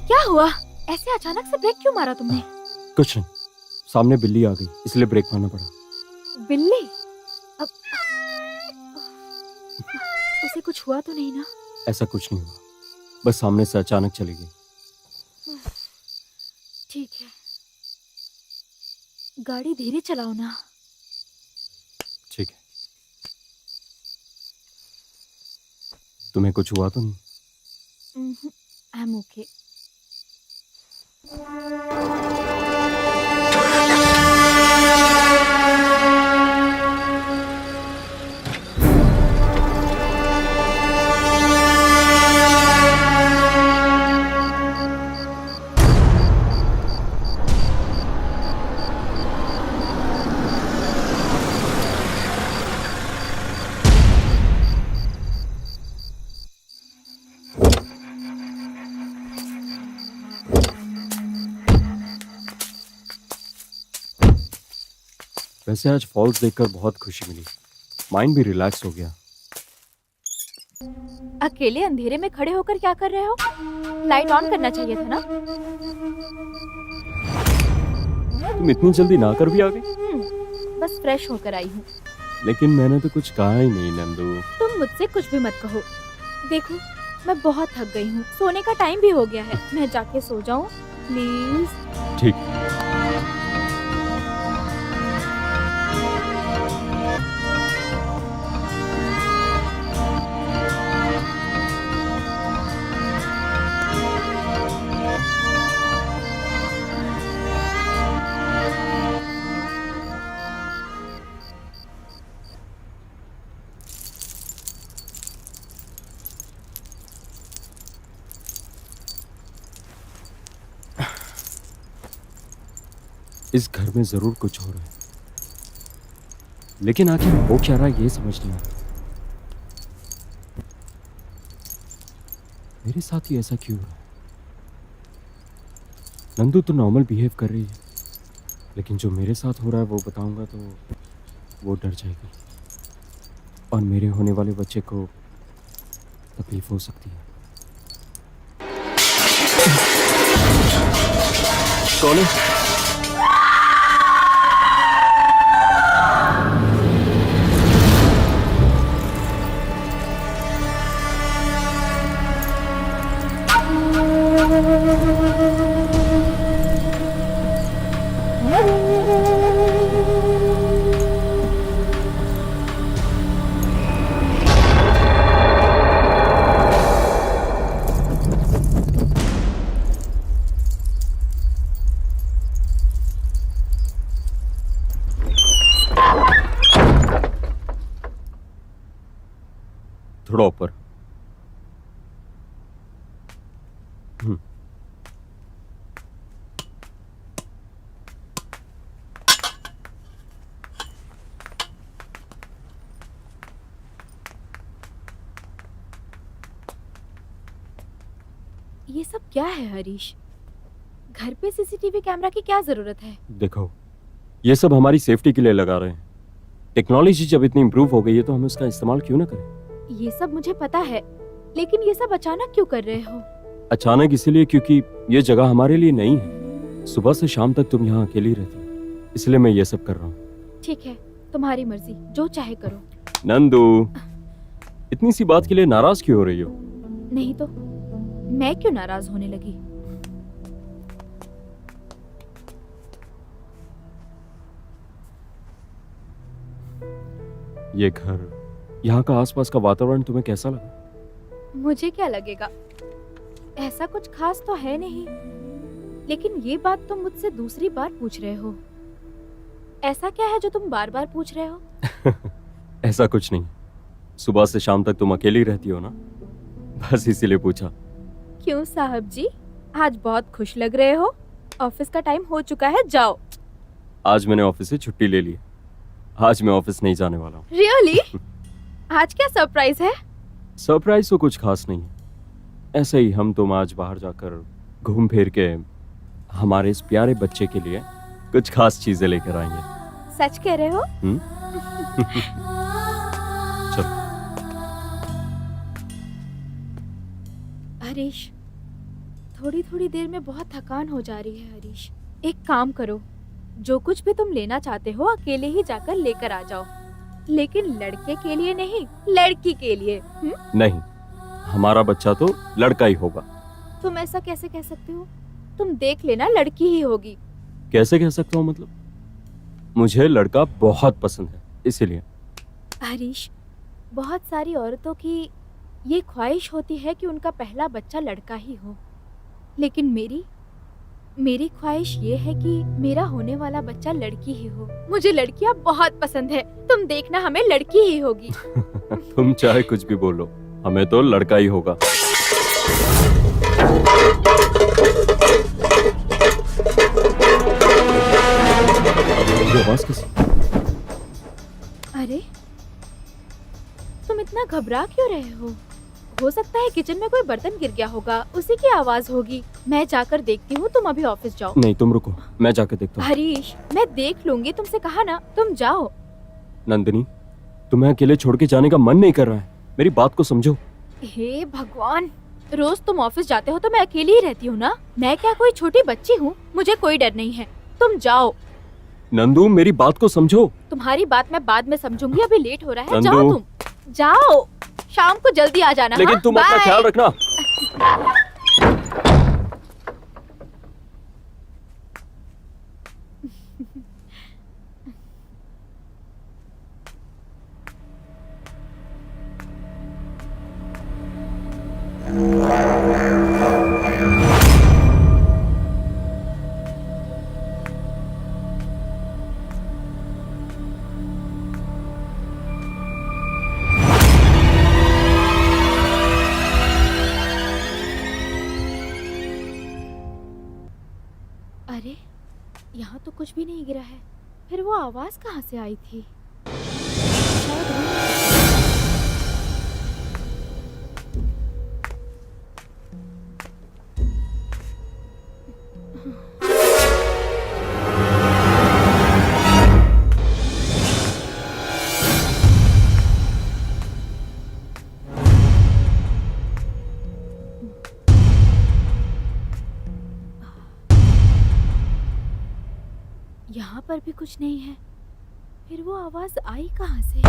क्या हुआ, ऐसे अचानक से ब्रेक क्यों मारा तुमने? कुछ नहीं, सामने बिल्ली आ गई इसलिए ब्रेक मारना पड़ा। बिल्ली? अब उसे कुछ हुआ तो नहीं ना? ऐसा कुछ नहीं हुआ, बस सामने से अचानक चली गई। ठीक है, गाड़ी धीरे चलाओ ना। ठीक है। तुम्हें कुछ हुआ तो नहीं? I am okay. वैसे आज फॉल्स देखकर बहुत खुशी मिली, माइंड भी रिलैक्स हो गया। अकेले अंधेरे में खड़े होकर क्या कर रहे हो? लाइट ऑन करना चाहिए था ना। तुम इतनी जल्दी ना कर भी आ गई? बस फ्रेश होकर आई हूँ। लेकिन मैंने तो कुछ कहा ही नहीं नंदू। तुम मुझसे कुछ भी मत कहो। देखो, मैं बहुत थक गई हूँ, सोने का टाइम भी हो गया है। मैं जाके सो जाऊँ प्लीज? ठीक। इस घर में जरूर कुछ हो रहा है, लेकिन आखिर हो क्या रहा है ये समझ नहीं आता। मेरे साथ ही ऐसा क्यों हो रहा है? नंदू तो नॉर्मल बिहेव कर रही है, लेकिन जो मेरे साथ हो रहा है वो बताऊंगा तो वो डर जाएगी और मेरे होने वाले बच्चे को तकलीफ हो सकती है। कौन है? थोड़ा ऊपर। ये सब क्या है हरीश? घर पे सीसीटीवी कैमरा की क्या जरूरत है? देखो, ये सब हमारी सेफ्टी के लिए लगा रहे हैं। टेक्नोलॉजी जब इतनी इंप्रूव हो गई है तो हमें उसका इस्तेमाल क्यों ना करें? ये सब मुझे पता है, लेकिन ये सब अचानक क्यों कर रहे हो? अचानक इसीलिए क्योंकि ये जगह हमारे लिए नई है। सुबह से शाम तक तुम यहाँ अकेली रहती हो, इसलिए मैं ये सब कर रहा हूँ। ठीक है, तुम्हारी मर्जी, जो चाहे करो। नंदू, इतनी सी बात के लिए नाराज क्यों हो रही हो? नहीं तो मैं क्यों नाराज होने लगी? ये घर, यहाँ का आसपास का वातावरण तुम्हें कैसा लगा? मुझे क्या लगेगा, ऐसा कुछ खास तो है नहीं, लेकिन ये बात तुम मुझसे दूसरी बार पूछ रहे हो। ऐसा क्या है जो तुम बार बार पूछ रहे हो? ऐसा कुछ नहीं, सुबह से शाम तक तुम अकेली रहती हो ना, बस इसीलिए पूछा। क्यों साहब जी, आज बहुत खुश लग रहे हो? ऑफिस का टाइम हो चुका है, जाओ। आज मैंने ऑफिस से छुट्टी ले ली है, आज मैं ऑफिस नहीं जाने वाला हूँ। रियली? आज क्या सरप्राइज है? सरप्राइज तो कुछ खास नहीं है, ऐसे ही हम तुम आज बाहर जाकर घूम फिर के हमारे इस प्यारे बच्चे के लिए कुछ खास चीजें लेकर आएंगे। सच कह रहे हो? चलो। हरीश, थोड़ी थोड़ी देर में बहुत थकान हो जा रही है। हरीश, एक काम करो, जो कुछ भी तुम लेना चाहते हो अकेले ही जाकर लेकर आ जाओ, लेकिन लड़के के लिए नहीं, लड़की के लिए। नहीं, हमारा बच्चा तो लड़का ही होगा। तुम ऐसा कैसे कह सकते हो? तुम देख लेना, लड़की ही होगी। कैसे कह सकता हूँ मतलब? मुझे लड़का बहुत पसंद है, इसीलिए। हरीश, बहुत सारी औरतों की ये ख्वाहिश होती है कि उनका पहला बच्चा लड़का ही हो, लेकिन मेरी ख्वाहिश ये है कि मेरा होने वाला बच्चा लड़की ही हो। मुझे लड़कियां बहुत पसंद है, तुम देखना हमें लड़की ही होगी। तुम चाहे कुछ भी बोलो, हमें तो लड़का ही होगा। ये आवाज किसी? अरे, तुम इतना घबरा क्यों रहे हो सकता है किचन में कोई बर्तन गिर गया होगा, उसी की आवाज होगी। मैं जाकर देखती हूँ, तुम अभी ऑफिस जाओ। नहीं, तुम रुको, मैं जाके देखता हूँ। हरीश, मैं देख लूंगी, तुमसे कहा ना, तुम जाओ। नंदिनी, तुम्हें अकेले छोड़ के जाने का मन नहीं कर रहा है, मेरी बात को समझो। हे भगवान, रोज तुम ऑफिस जाते हो तो मैं अकेली ही रहती हूँ ना। मैं क्या कोई छोटी बच्ची हूँ? मुझे कोई डर नहीं है, तुम जाओ। नंदू, मेरी बात को समझो। तुम्हारी बात मैं बाद में समझूंगी, अभी लेट हो रहा है। नंदू। जाओ तुम, जाओ। शाम को जल्दी आ जाना। लेकिन हाँ? तुम अपना बाय। ख्याल रखना। अरे, यहाँ तो कुछ भी नहीं गिरा है, फिर वो आवाज कहाँ से आई थी? शायद यहाँ पर भी कुछ नहीं है, फिर वो आवाज आई कहाँ से?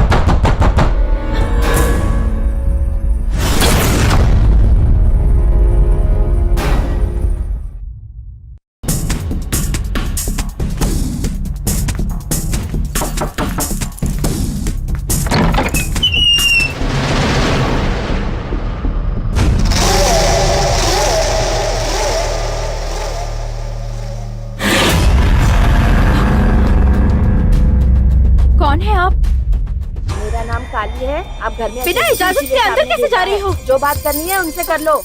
कौन है आप? मेरा नाम काली है। आप घर में बिना इजाजत के अंदर कैसे जा रही हो? जो बात करनी है उनसे कर लो।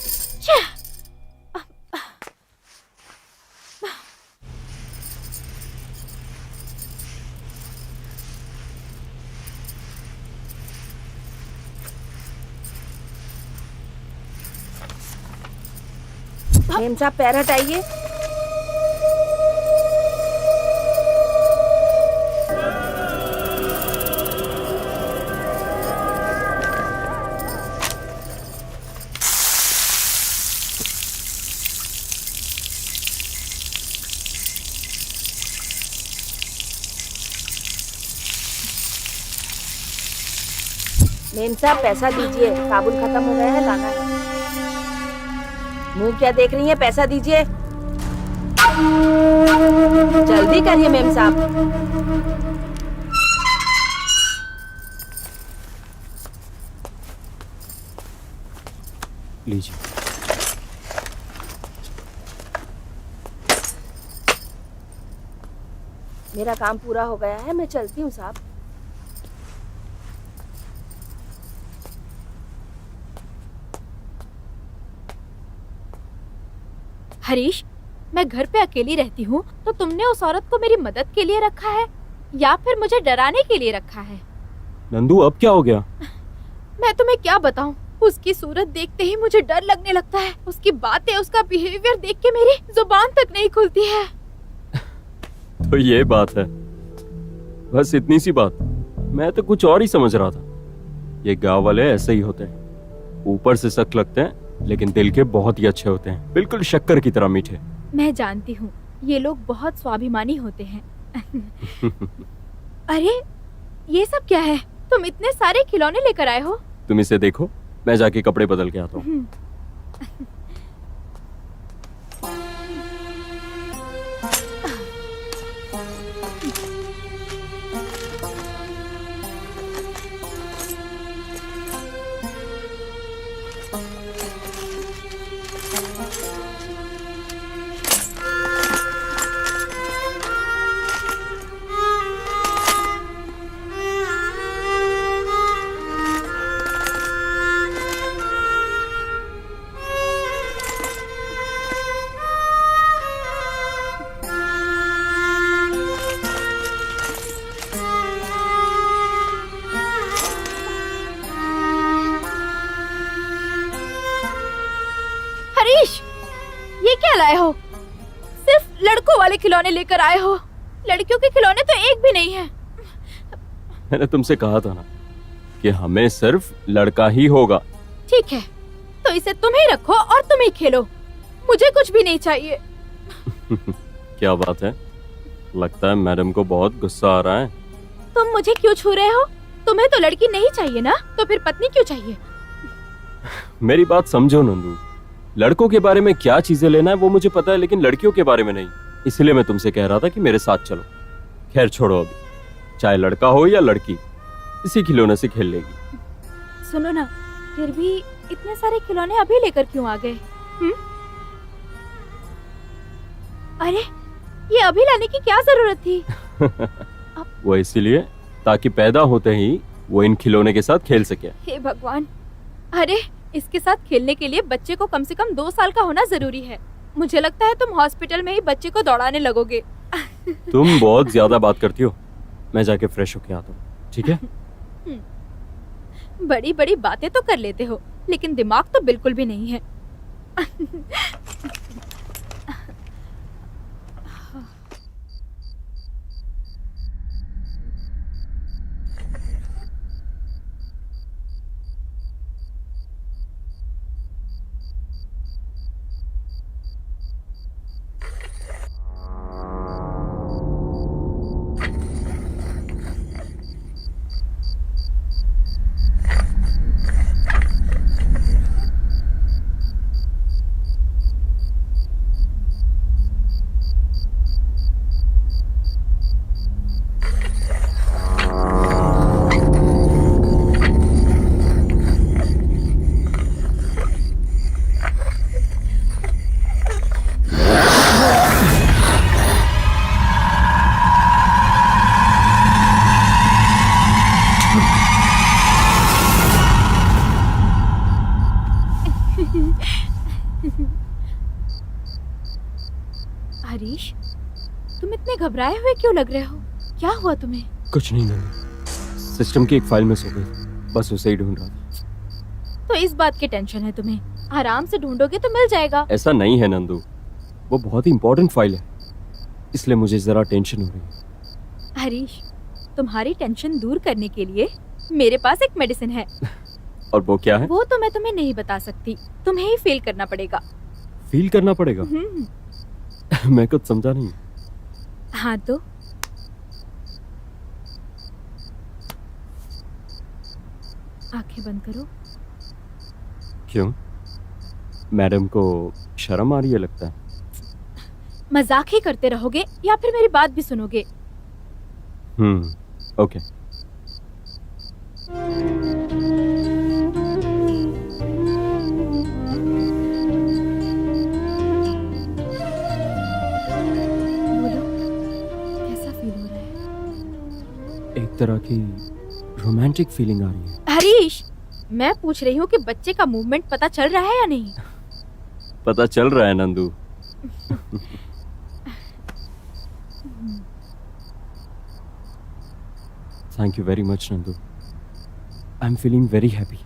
मेम साहब, पैर हटाइए। मेम साहब, पैसा दीजिए, साबुन खत्म हो गया है, लाना है। मुंह क्या देख रही हैं? पैसा दीजिए, जल्दी करिए मेम साहब। लीजिए। मेरा काम पूरा हो गया है, मैं चलती हूँ साहब। हरीश, मैं घर पे अकेली रहती हूँ, तो तुमने उस औरत को मेरी मदद के लिए रखा है या फिर मुझे डराने के लिए रखा है? नंदू, अब क्या हो गया? मैं तुम्हें क्या बताऊँ, उसकी सूरत देखते ही मुझे डर लगने लगता है। उसकी बातें, उसका बिहेवियर देख के मेरी जुबान तक नहीं खुलती है। तो ये बात है, बस इतनी सी बात? मैं तो कुछ और ही समझ रहा था। ये गांव वाले ऐसे ही होते हैं, ऊपर से सख्त लगते हैं लेकिन दिल के बहुत ही अच्छे होते हैं, बिल्कुल शक्कर की तरह मीठे। मैं जानती हूँ, ये लोग बहुत स्वाभिमानी होते हैं। अरे ये सब क्या है? तुम इतने सारे खिलौने लेकर आए हो? तुम इसे देखो, मैं जाके कपड़े बदल के आता हूँ। हम्म, हरीश, ये क्या लाए हो? सिर्फ लड़कों वाले खिलौने लेकर आए हो। लड़कियों के खिलौने तो एक भी नहीं है। मैंने तुमसे कहा था ना कि हमें सिर्फ लड़का ही होगा। ठीक है, तो इसे तुम ही रखो और तुम ही खेलो। मुझे कुछ भी नहीं चाहिए। क्या बात है? लगता है मैडम को बहुत गुस्सा आ रहा है। तुम मुझे क्यों छू रहे हो? तुम्हें तो लड़की नहीं चाहिए ना, तो फिर पत्नी क्यों चाहिए? मेरी बात समझो नंदू, लड़कों के बारे में क्या चीजें लेना है वो मुझे पता है, लेकिन लड़कियों के बारे में नहीं। इसलिए मैं तुमसे कह रहा था कि मेरे साथ चलो। खैर छोड़ो, अभी चाहे लड़का हो या लड़की, इसी खिलौने से खेल लेगी। सुनो ना, फिर भी इतने सारे खिलौने अभी लेकर क्यों आ गए? अरे ये अभी लाने की क्या जरूरत थी? वो इसीलिए ताकि पैदा होते ही वो इन खिलौने के साथ खेल सके। हे भगवान, अरे इसके साथ खेलने के लिए बच्चे को कम से कम 2 साल का होना जरूरी है। मुझे लगता है तुम हॉस्पिटल में ही बच्चे को दौड़ाने लगोगे। तुम बहुत ज्यादा बात करती हो, मैं जाके फ्रेश होके आता हूँ, ठीक है? बड़ी बड़ी बातें तो कर लेते हो, लेकिन दिमाग तो बिल्कुल भी नहीं है। हरीश, तुम इतने घबराए हुए क्यों लग रहे हो? क्या हुआ तुम्हें? कुछ नहीं नंदू, सिस्टम की एक फाइल मिस हो गई, बस उसे ही ढूंढ रहा था। तो इस बात की टेंशन है तुम्हें? आराम से ढूंढोगे तो मिल जाएगा। ऐसा नहीं है नंदू, वो बहुत ही इंपॉर्टेंट फाइल है, इसलिए मुझे जरा टेंशन हो रही है। हरीश, तुम्हारी टेंशन दूर करने के लिए मेरे पास एक मेडिसिन है। और वो क्या है? वो तो मैं तुम्हें नहीं बता सकती, तुम्हें ही फील करना पड़ेगा। फील करना पड़ेगा? मैं कुछ समझा नहीं। हाँ तो आंखें बंद करो। क्यों? मैडम को शर्म आ रही है लगता है। मजाक ही करते रहोगे या फिर मेरी बात भी सुनोगे? ओके। बोलो, कैसा फील हो रहा है? एक तरह की रोमांटिक फीलिंग आ रही है। हरीश, मैं पूछ रही हूँ कि बच्चे का मूवमेंट पता चल रहा है या नहीं? पता चल रहा है Nandu. Thank you very much Nandu, I am feeling very happy.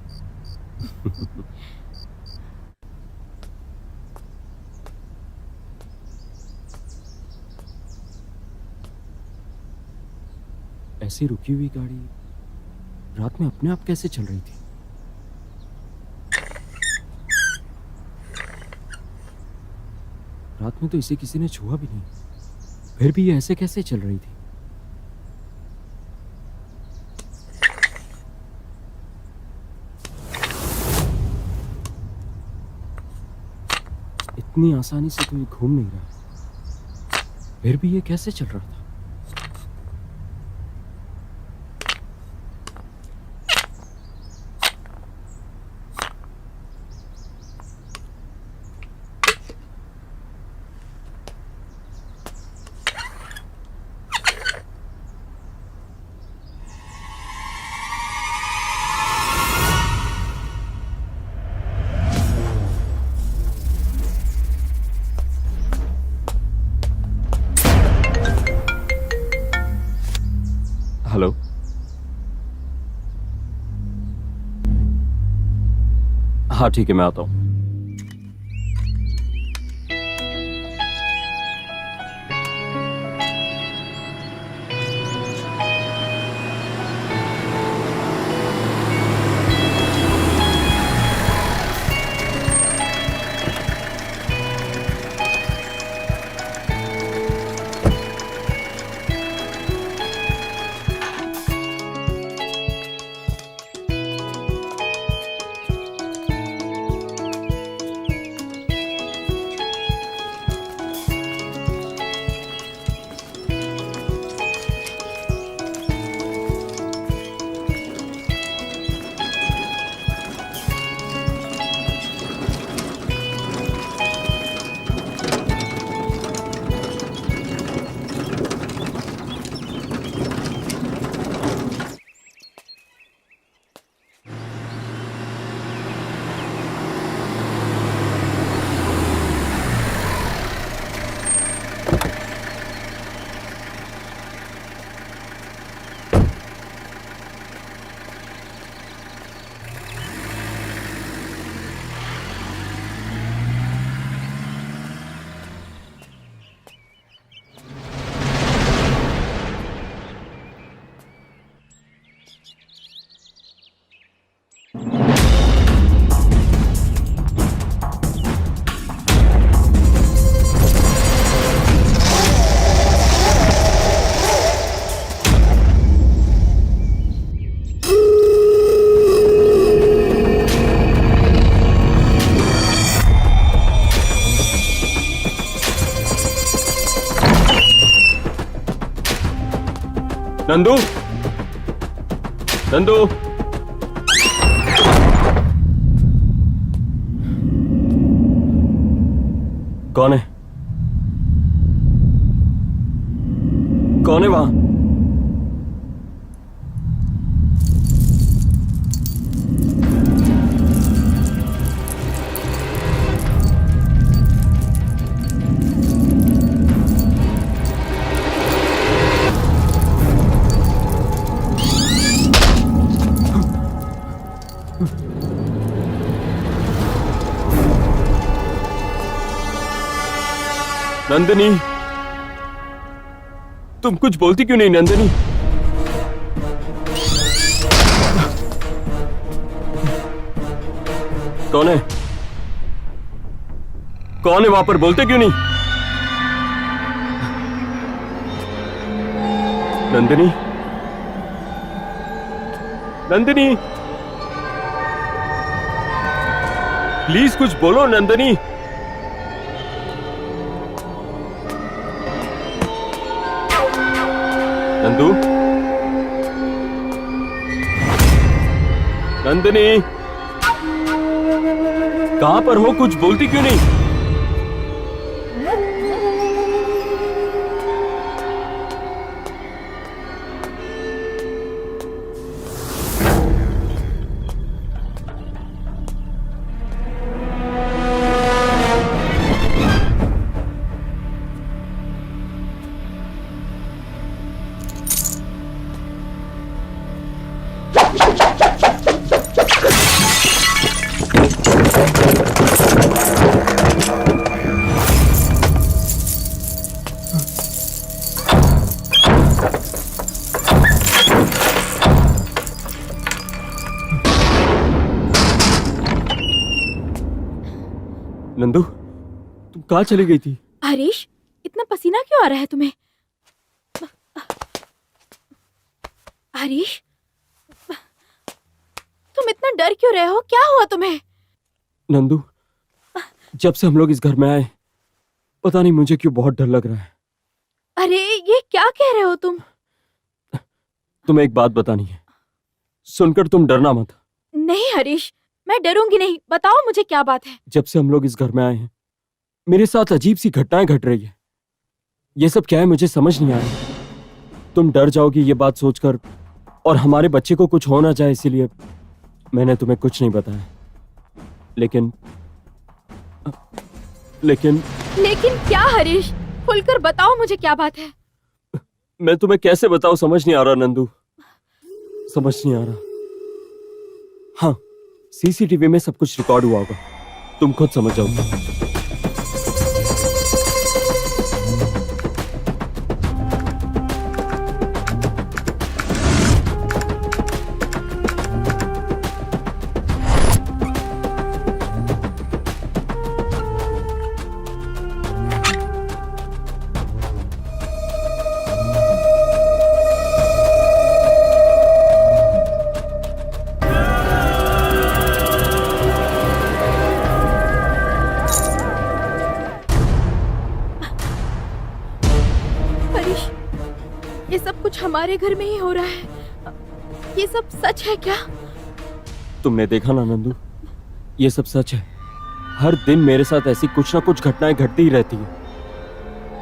ऐसी रुकी हुई गाड़ी रात में अपने आप कैसे चल रही थी? रात में तो इसे किसी ने छुआ भी नहीं, फिर भी ये ऐसे कैसे चल रही थी? इतनी आसानी से तो ये घूम नहीं रहा, फिर भी ये कैसे चल रहा था? हेलो, हाँ ठीक है, मैं आता हूँ। नंदू, नंदू, कौन है? कौन है वहां? नंदिनी, तुम कुछ बोलती क्यों नहीं नंदिनी? कौन है? कौन है वहां पर? बोलते क्यों नहीं? नंदिनी, नंदिनी, प्लीज कुछ बोलो नंदिनी। नंदू, नंदिनी, कहां पर हो? कुछ बोलती क्यों नहीं? नंदू, तुम कहाँ चली गई थी? हरीश, इतना पसीना क्यों आ रहा है तुम्हें? हरीश, तुम इतना डर क्यों रहे हो? क्या हुआ तुम्हें? नंदू, जब से हम लोग इस घर में आए, पता नहीं मुझे क्यों बहुत डर लग रहा है। अरे ये क्या कह रहे हो तुम? तुम्हें एक बात बतानी है, सुनकर तुम डरना मत। नहीं हरीश, मैं डरूंगी नहीं। बताओ मुझे क्या बात है। जब से हम लोग इस घर में आए हैं, मेरे साथ अजीब सी घटनाएं घट रही है। ये सब क्या है मुझे समझ नहीं आ रहा। तुम डर जाओगी ये बात सोचकर, और हमारे बच्चे को कुछ हो ना जाए इसीलिए मैंने तुम्हें कुछ नहीं बताया। लेकिन क्या हरीश? खुलकर बताओ मुझे क्या बात है। मैं तुम्हें कैसे बताऊं, समझ नहीं आ रहा नंदू, समझ नहीं आ रहा। हाँ, सीसीटीवी में सब कुछ रिकॉर्ड हुआ होगा, तुम खुद समझ जाओगे। हरीश, ये सब कुछ हमारे घर में ही हो रहा है। ये सब सच है क्या? तुमने देखा ना नंदू, ये सब सच है। हर दिन मेरे साथ ऐसी कुछ ना कुछ घटनाएं घटती ही रहती है।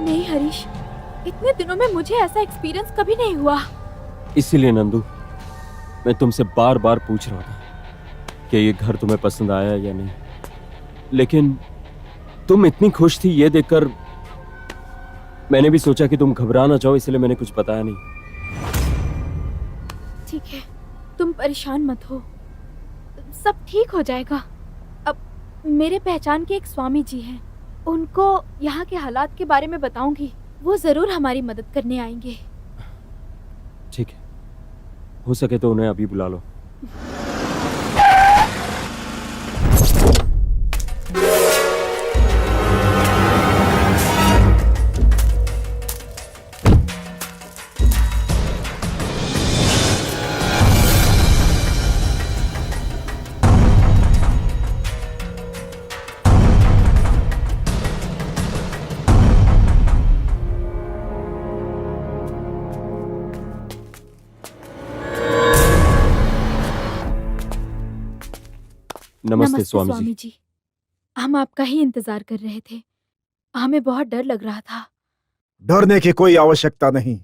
नहीं हरीश, इतने दिनों में मुझे ऐसा एक्सपीरियंस कभी नहीं हुआ। इसीलिए नंदू, मैं तुमसे बार बार पूछ रहा था कि ये घर तुम्हें पसंद आया या नहीं, लेकिन तुम इतनी खुश थी ये देखकर मैंने भी सोचा कि तुम घबरा ना जाओ, इसलिए मैंने कुछ बताया नहीं। ठीक है, तुम परेशान मत हो, सब ठीक हो जाएगा। अब मेरे पहचान के एक स्वामी जी हैं, उनको यहाँ के हालात के बारे में बताऊंगी, वो जरूर हमारी मदद करने आएंगे। ठीक है, हो सके तो उन्हें अभी बुला लो। नमस्ते स्वामी जी। हम आपका ही इंतजार कर रहे थे, हमें बहुत डर लग रहा था। डरने की कोई आवश्यकता नहीं।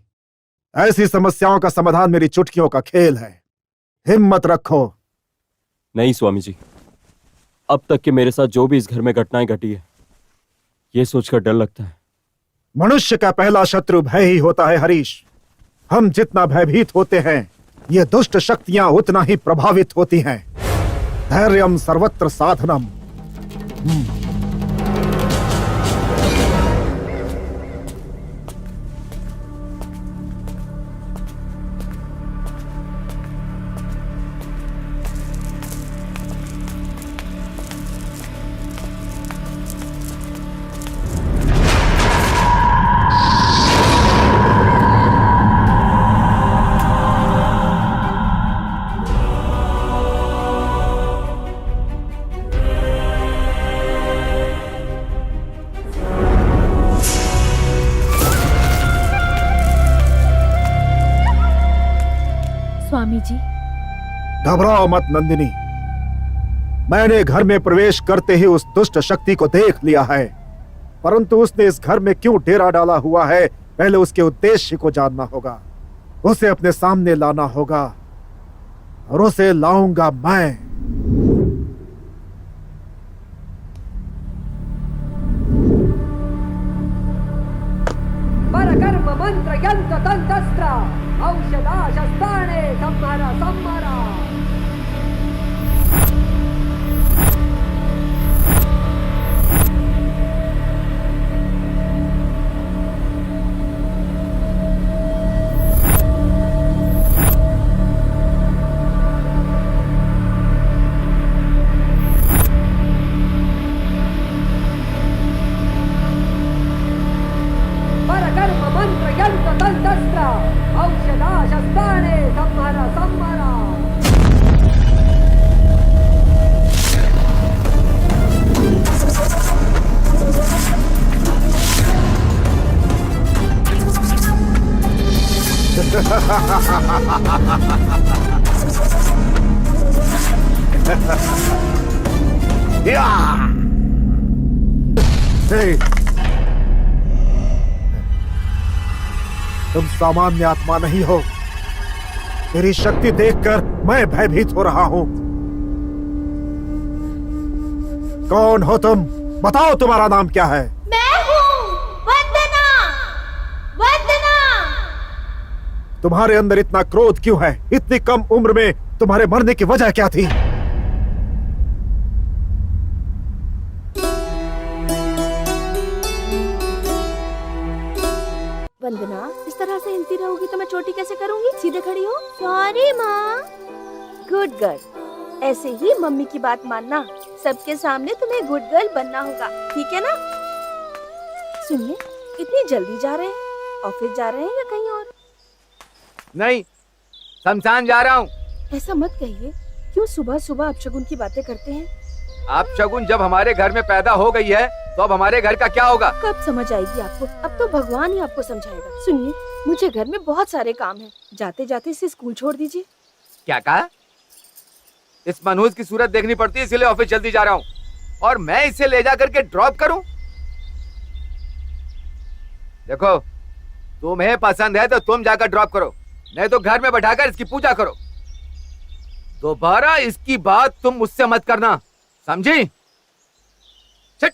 ऐसी समस्याओं का समाधान मेरी चुटकियों का खेल है। हिम्मत रखो। नहीं स्वामी जी, अब तक के मेरे साथ जो भी इस घर में घटनाएं घटी है, ये सोचकर डर लगता है। मनुष्य का पहला शत्रु भय ही होता है हरीश। हम जितना भयभीत होते हैं, ये दुष्ट शक्तियां उतना ही प्रभावित होती हैं। धैर्यम सर्वत्र साधनम। स्वामी जी, घबराओ मत नंदिनी। मैंने घर में प्रवेश करते ही उस दुष्ट शक्ति को देख लिया है, परंतु उसने इस घर में क्यों डेरा डाला हुआ है, पहले उसके उद्देश्य को जानना होगा। उसे अपने सामने लाना होगा, और उसे लाऊंगा मैं। परकर्म मंत्र यंत्र तंत्र औषधा शस्त्राणे संहारा संहारा। परकर्म मंत्र यंत्र तंत्र औषधा शस्त्राणे संहारा संहारा। या! हे! तुम सामान्य आत्मा नहीं हो। तेरी शक्ति देखकर मैं भयभीत हो रहा हूं। कौन हो तुम? बताओ तुम्हारा नाम क्या है? मैं हूँ वंदना। वंदना। तुम्हारे अंदर इतना क्रोध क्यों है? इतनी कम उम्र में तुम्हारे मरने की वजह क्या थी? वंदना, इस तरह से हिलती रहोगी तो मैं चोटी कैसे करूंगी? सीधे खड़ी हो। सॉरी माँ। Good girl. ऐसे ही मम्मी की बात मानना। सबके सामने तुम्हें गुड गर्ल बनना होगा, ठीक है ना? सुनिए, इतनी जल्दी जा रहे हैं? ऑफिस जा रहे हैं या कहीं और? नहीं, शमशान जा रहा हूँ। ऐसा मत कहिए। क्यों सुबह सुबह अपशगुन की बातें करते हैं? आप शगुन जब हमारे घर में पैदा हो गई है तो अब हमारे घर का क्या होगा? कब समझ आएगी आपको? अब तो भगवान ही आपको समझाएगा। सुनिए, मुझे घर में बहुत सारे काम हैं। जाते जाते इसे स्कूल छोड़ दीजिए। क्या कहा? इस मनहूस की सूरत देखनी पड़ती है इसलिए ऑफिस जल्दी जा रहा हूँ और मैं इसे ले जा करके ड्रॉप करूँ? देखो, तुम्हें पसंद है तो तुम जाकर ड्रॉप करो, नहीं तो घर में बैठाकर इसकी पूजा करो। दोबारा इसकी बात तुम मुझसे मत करना, समझी? चट।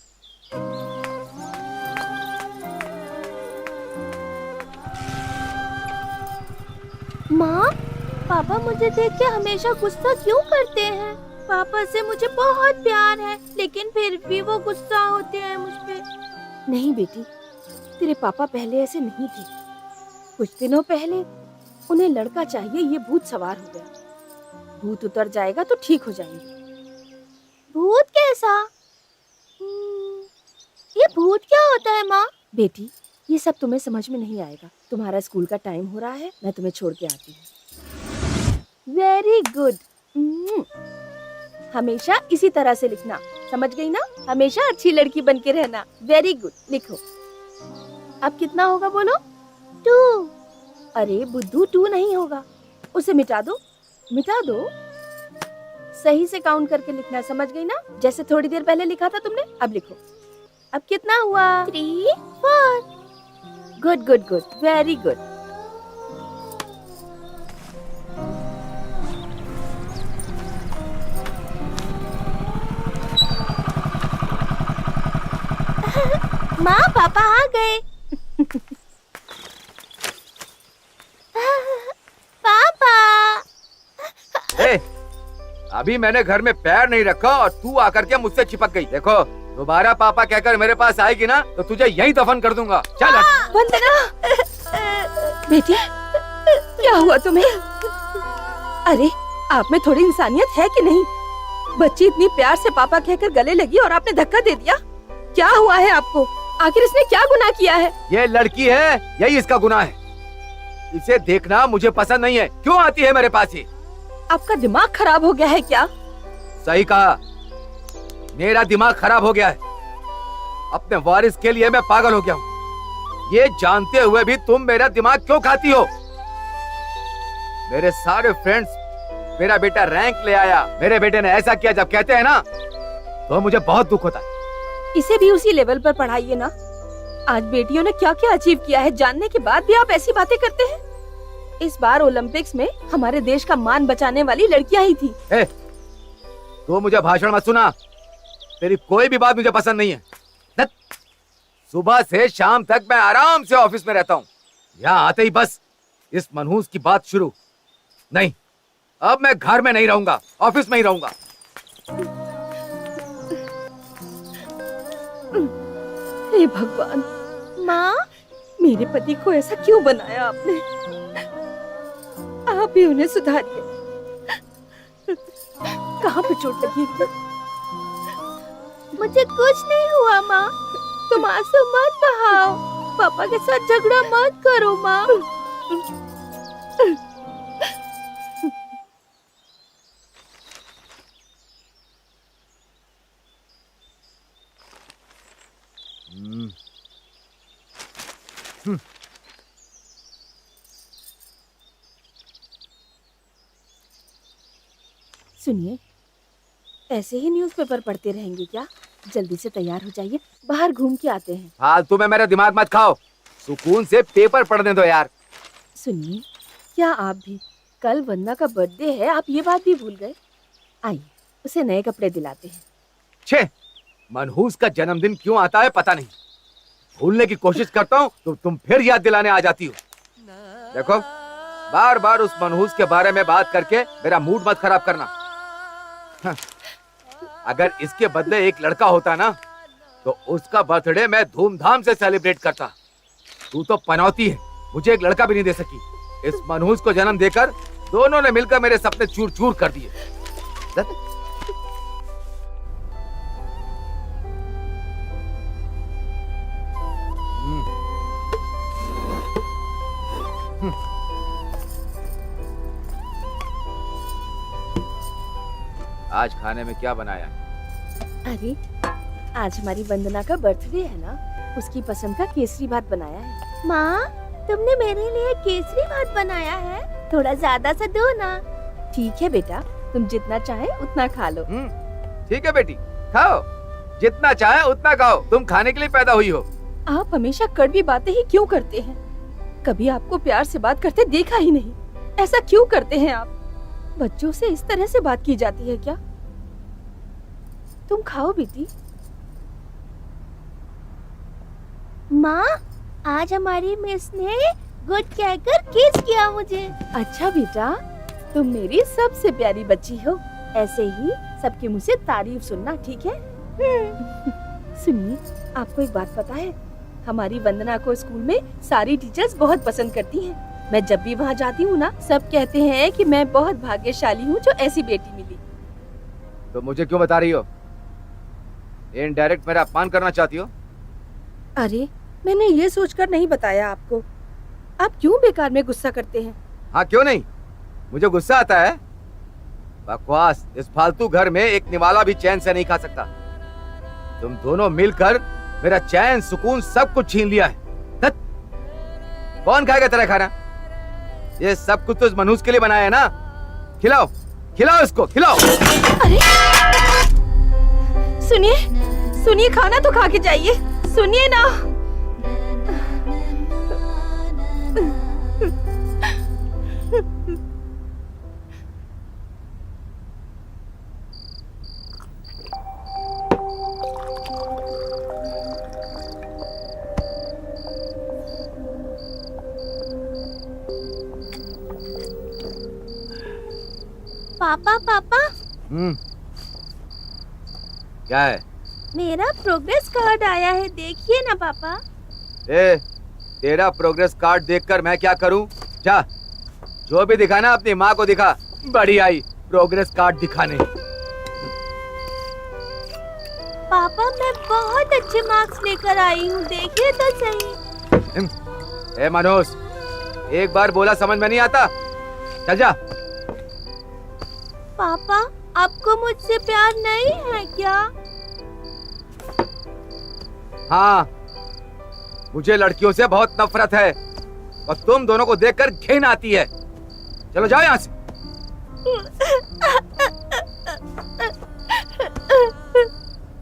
माँ, पापा मुझे देख के हमेशा गुस्सा क्यों करते हैं? पापा से मुझे बहुत प्यार है, लेकिन फिर भी वो गुस्सा होते हैं मुझ पे। नहीं बेटी, तेरे पापा पहले ऐसे नहीं थे। कुछ दिनों पहले उन्हें लड़का चाहिए, ये भूत सवार हो गया। भूत उतर जाएगा तो ठीक हो जाएंगे। भूत कैसा? ये भूत क्या होता है माँ? बेटी, ये सब तुम्हें समझ में नहीं आएगा। तुम्हारा स्कूल का टाइम हो रहा है, मैं तुम्हें छोड़ के आती हूँ। Very good. हमेशा इसी तरह से लिखना, समझ गई ना? हमेशा अच्छी लड़की बन के रहना। वेरी गुड, लिखो। अब कितना होगा बोलो? 2। अरे बुद्धू, 2 नहीं होगा, उसे मिटा दो। मिटा दो। सही से काउंट करके लिखना, समझ गई ना? जैसे थोड़ी देर पहले लिखा था तुमने, अब लिखो। अब कितना हुआ? 3, 4। Good good good, very good. माँ, पापा आ गए। पापा। ए, अभी मैंने घर में पैर नहीं रखा और तू आकर के मुझसे चिपक गई। देखो, दोबारा पापा कहकर मेरे पास आएगी ना तो तुझे यहीं दफन कर दूंगा। चल। वंदना। बेटी, क्या हुआ तुम्हें? अरे, आप में थोड़ी इंसानियत है कि नहीं? बच्ची इतनी प्यार से पापा कहकर गले लगी और आपने धक्का दे दिया। क्या हुआ है आपको? आखिर इसने क्या गुनाह किया है? ये लड़की है, यही इसका गुनाह है। इसे देखना मुझे पसंद नहीं है। क्यों आती है मेरे पास ये? आपका दिमाग खराब हो गया है क्या? सही कहा, मेरा दिमाग खराब हो गया है। अपने वारिस के लिए मैं पागल हो गया हूँ। ये जानते हुए भी तुम मेरा दिमाग क्यों खाती हो? मेरे सारे फ्रेंड्स मेरा बेटा रैंक ले आया, मेरे बेटे ने ऐसा किया जब कहते हैं ना तो मुझे बहुत दुख होता है। इसे भी उसी लेवल पर पढ़ाइए ना। आज बेटियों ने क्या क्या अचीव किया है जानने के बाद भी आप ऐसी बातें करते हैं। इस बार ओलंपिक्स में हमारे देश का मान बचाने वाली लड़कियां ही थी। तो मुझे भाषण मत सुना, तेरी कोई भी बात मुझे पसंद नहीं है। सुबह से शाम तक मैं आराम से ऑफिस में रहता हूँ, यहाँ आते ही बस इस मनहूस की बात शुरू। नहीं, अब मैं घर में नहीं रहूंगा, ऑफिस में ही रहूंगा। हे भगवान, माँ, मेरे पति को ऐसा क्यों बनाया आपने? आप ही उन्हें सुधारिए। कहाँ पे चोट लगी है? मुझे कुछ नहीं हुआ माँ, तुम आंसू मत बहाओ। पापा के साथ झगड़ा मत करो माँ। सुनिए, ऐसे ही न्यूज़पेपर पढ़ते रहेंगे क्या? जल्दी से तैयार हो जाइए, बाहर घूम के आते हैं। फालतू में मेरा दिमाग मत खाओ, सुकून से पेपर पढ़ने दो यार। सुनिए, क्या आप भी, कल वंदना का बर्थडे है, आप ये बात भी भूल गए? आइए, उसे नए कपड़े दिलाते हैं। छे, मनहूस का जन्मदिन क्यों आता है पता नहीं। भूलने की कोशिश करता हूँ तो तुम फिर याद दिलाने आ जाती हो। देखो, बार बार उस मनहूस के बारे में बात करके मेरा मूड मत खराब करना। हाँ, अगर इसके बदले एक लड़का होता ना तो उसका बर्थडे मैं धूमधाम से सेलिब्रेट करता। तू तो पनौती है, मुझे एक लड़का भी नहीं दे सकी। इस मनहूस को जन्म देकर दोनों ने मिलकर मेरे सपने चूर चूर कर दिए। आज खाने में क्या बनाया? अरे, आज हमारी वंदना का बर्थडे है ना, उसकी पसंद का केसरी भात बनाया है। माँ, तुमने मेरे लिए केसरी भात बनाया है, थोड़ा ज्यादा सा दो ना। ठीक है बेटा, तुम जितना चाहे उतना खा लो। ठीक है बेटी, खाओ, जितना चाहे उतना खाओ, तुम खाने के लिए पैदा हुई हो। आप हमेशा कड़वी बातें ही क्यों करते हैं? कभी आपको प्यार से बात करते देखा ही नहीं। ऐसा क्यों करते हैं आप? बच्चों से इस तरह से बात की जाती है क्या? तुम खाओ बेटी। माँ, आज हमारी मिस ने गुड कहकर किस किया मुझे। अच्छा बेटा, तुम मेरी सबसे प्यारी बच्ची हो। ऐसे ही सबके मुंह से तारीफ सुनना, ठीक है? सुनिए, आपको एक बात पता है? हमारी वंदना को स्कूल में सारी टीचर्स बहुत पसंद करती हैं। मैं जब भी वहाँ जाती हूँ ना, सब कहते हैं कि मैं बहुत भाग्यशाली हूँ जो ऐसी बेटी मिली। तो मुझे क्यों बता रही हो? इनडायरेक्ट मेरा अपमान करना चाहती हो? अरे, मैंने ये सोचकर नहीं बताया आपको। आप क्यों बेकार में गुस्सा करते हैं? हाँ, क्यों नहीं, मुझे गुस्सा आता है। बकवास, इस फालतू घर में एक निवाला भी चैन से नहीं खा सकता। तुम दोनों मिलकर मेरा चैन सुकून सब कुछ छीन लिया है। धत! कौन खाएगा तेरा खाना? ये सब कुछ तो इस मनहूस के लिए बनाया है ना। खिलाओ, खिलाओ इसको, खिलाओ। अरे सुनिए, सुनिए, खाना तो खा के जाइए। सुनिए ना। पापा पापा, क्या है? मेरा प्रोग्रेस कार्ड आया है, देखिए ना पापा। ए, तेरा प्रोग्रेस कार्ड देखकर मैं क्या करूं? जा, जो भी दिखाना अपनी माँ को दिखा। बड़ी आई प्रोग्रेस कार्ड दिखाने। पापा, मैं बहुत अच्छे मार्क्स लेकर आई हूँ, देखिए तो सही। ए मनोज, एक बार बोला समझ में नहीं आता? चल जा। पापा, आपको मुझसे प्यार नहीं है क्या? हाँ, मुझे लड़कियों से बहुत नफरत है और तुम दोनों को देखकर घिन आती है। चलो जाओ यहाँ से।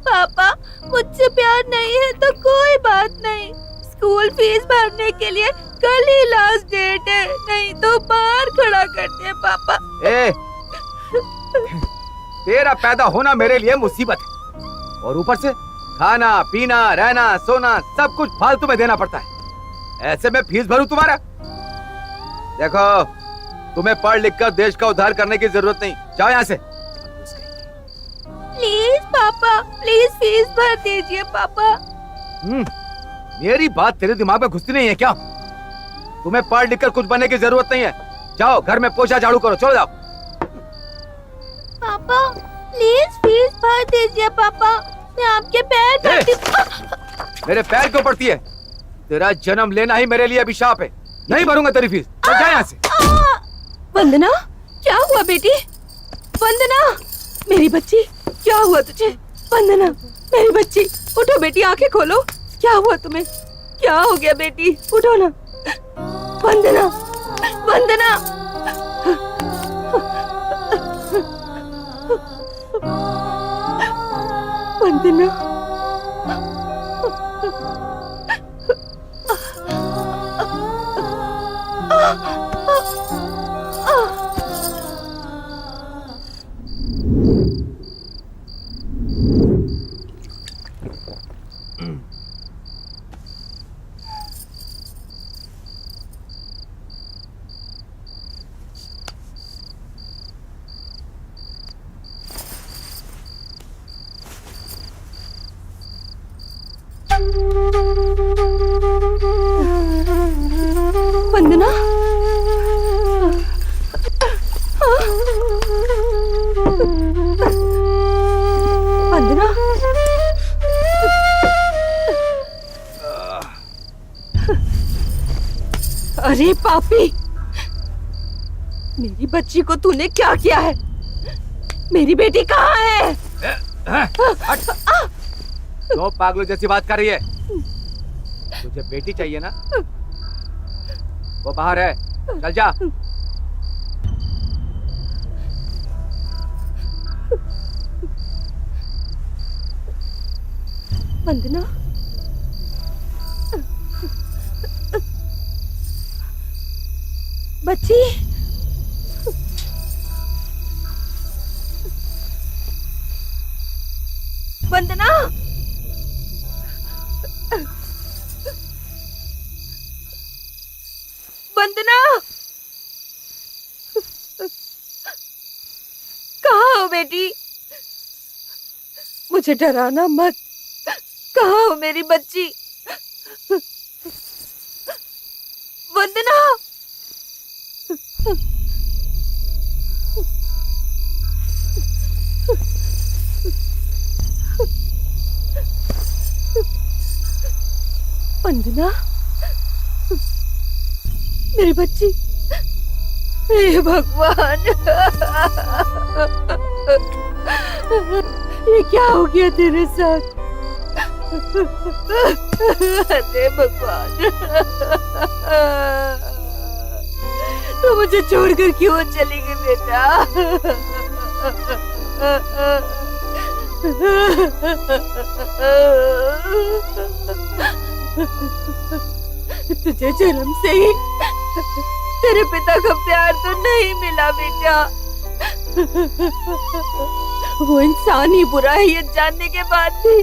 पापा, मुझसे प्यार नहीं है तो कोई बात नहीं। स्कूल फीस भरने के लिए कल ही लास्ट डेट है, नहीं तो बाहर खड़ा करते हैं पापा। ए, तेरा पैदा होना मेरे लिए मुसीबत है और ऊपर से खाना पीना रहना सोना सब कुछ फालतू में देना पड़ता है। ऐसे में फीस भरूं तुम्हारा? देखो, तुम्हें पढ़ लिख कर देश का उद्धार करने की जरूरत नहीं। जाओ यहाँ से। प्लीज पापा, प्लीज फीस भर दीजिए पापा। मेरी बात तेरे दिमाग में घुसती नहीं है क्या? तुम्हें पढ़ लिख कर कुछ बनने की जरूरत नहीं है। जाओ घर में पोछा झाड़ू करो, चलो जाओ। पापा, प्लीज फीस भर दीजिए पापा, मैं आपके पैर पड़ती। मेरे पैर क्यों पड़ती है? तेरा जन्म लेना ही मेरे लिए अभिशाप है। नहीं भरूंगा तेरी फीस। चल जा यहाँ से। वंदना, क्या हुआ बेटी? वंदना, मेरी बच्ची, क्या हुआ तुझे? वंदना, मेरी बच्ची, उठो बेटी, आंखें खोलो। क्या हुआ तुम्हें? क्या हो गया बेटी? उठो ना। वंदना, वंदना। वंदना, वंदना, वंदना, अरे पापी, मेरी बच्ची को तूने क्या किया है? मेरी बेटी कहाँ है? क्यों पागलों जैसी बात कर रही है? तुझे बेटी चाहिए ना? वो बाहर है, चल जा। वंदना, बच्ची, वंदना, वंदना, कहाँ हो बेटी? मुझे डराना मत। कहाँ हो मेरी बच्ची? वंदना, वंदना, मेरी बच्ची। हे भगवान, ये क्या हो गया तेरे साथ? अरे भगवान, तू मुझे छोड़कर क्यों चली गई बेटा? तुझे जन्म से ही तेरे पिता का प्यार तो नहीं मिला बेटा। वो इंसान ही बुरा है ये जानने के बाद भी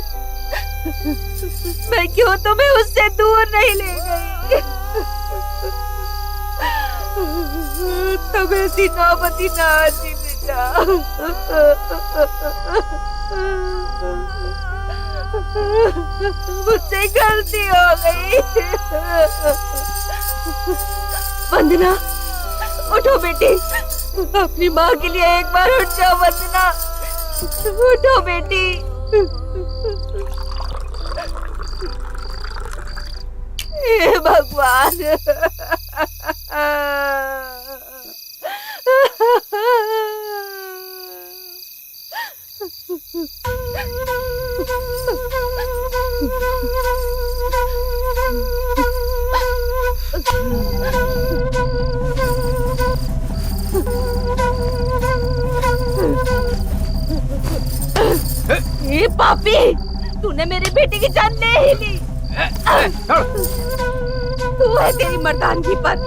मैं क्यों तुम्हें उससे दूर नहीं ले गई? तब ऐसी नौबती ना आती बेटा। मुझसे गलती हो गई। वंदना, उठो बेटी, अपनी माँ के लिए एक बार उठ जाओ। वंदना, उठो बेटी। हे भगवान, ये पापी, तूने मेरी बेटी की जान ले ही ली। तू है तेरी मर्दानगी पर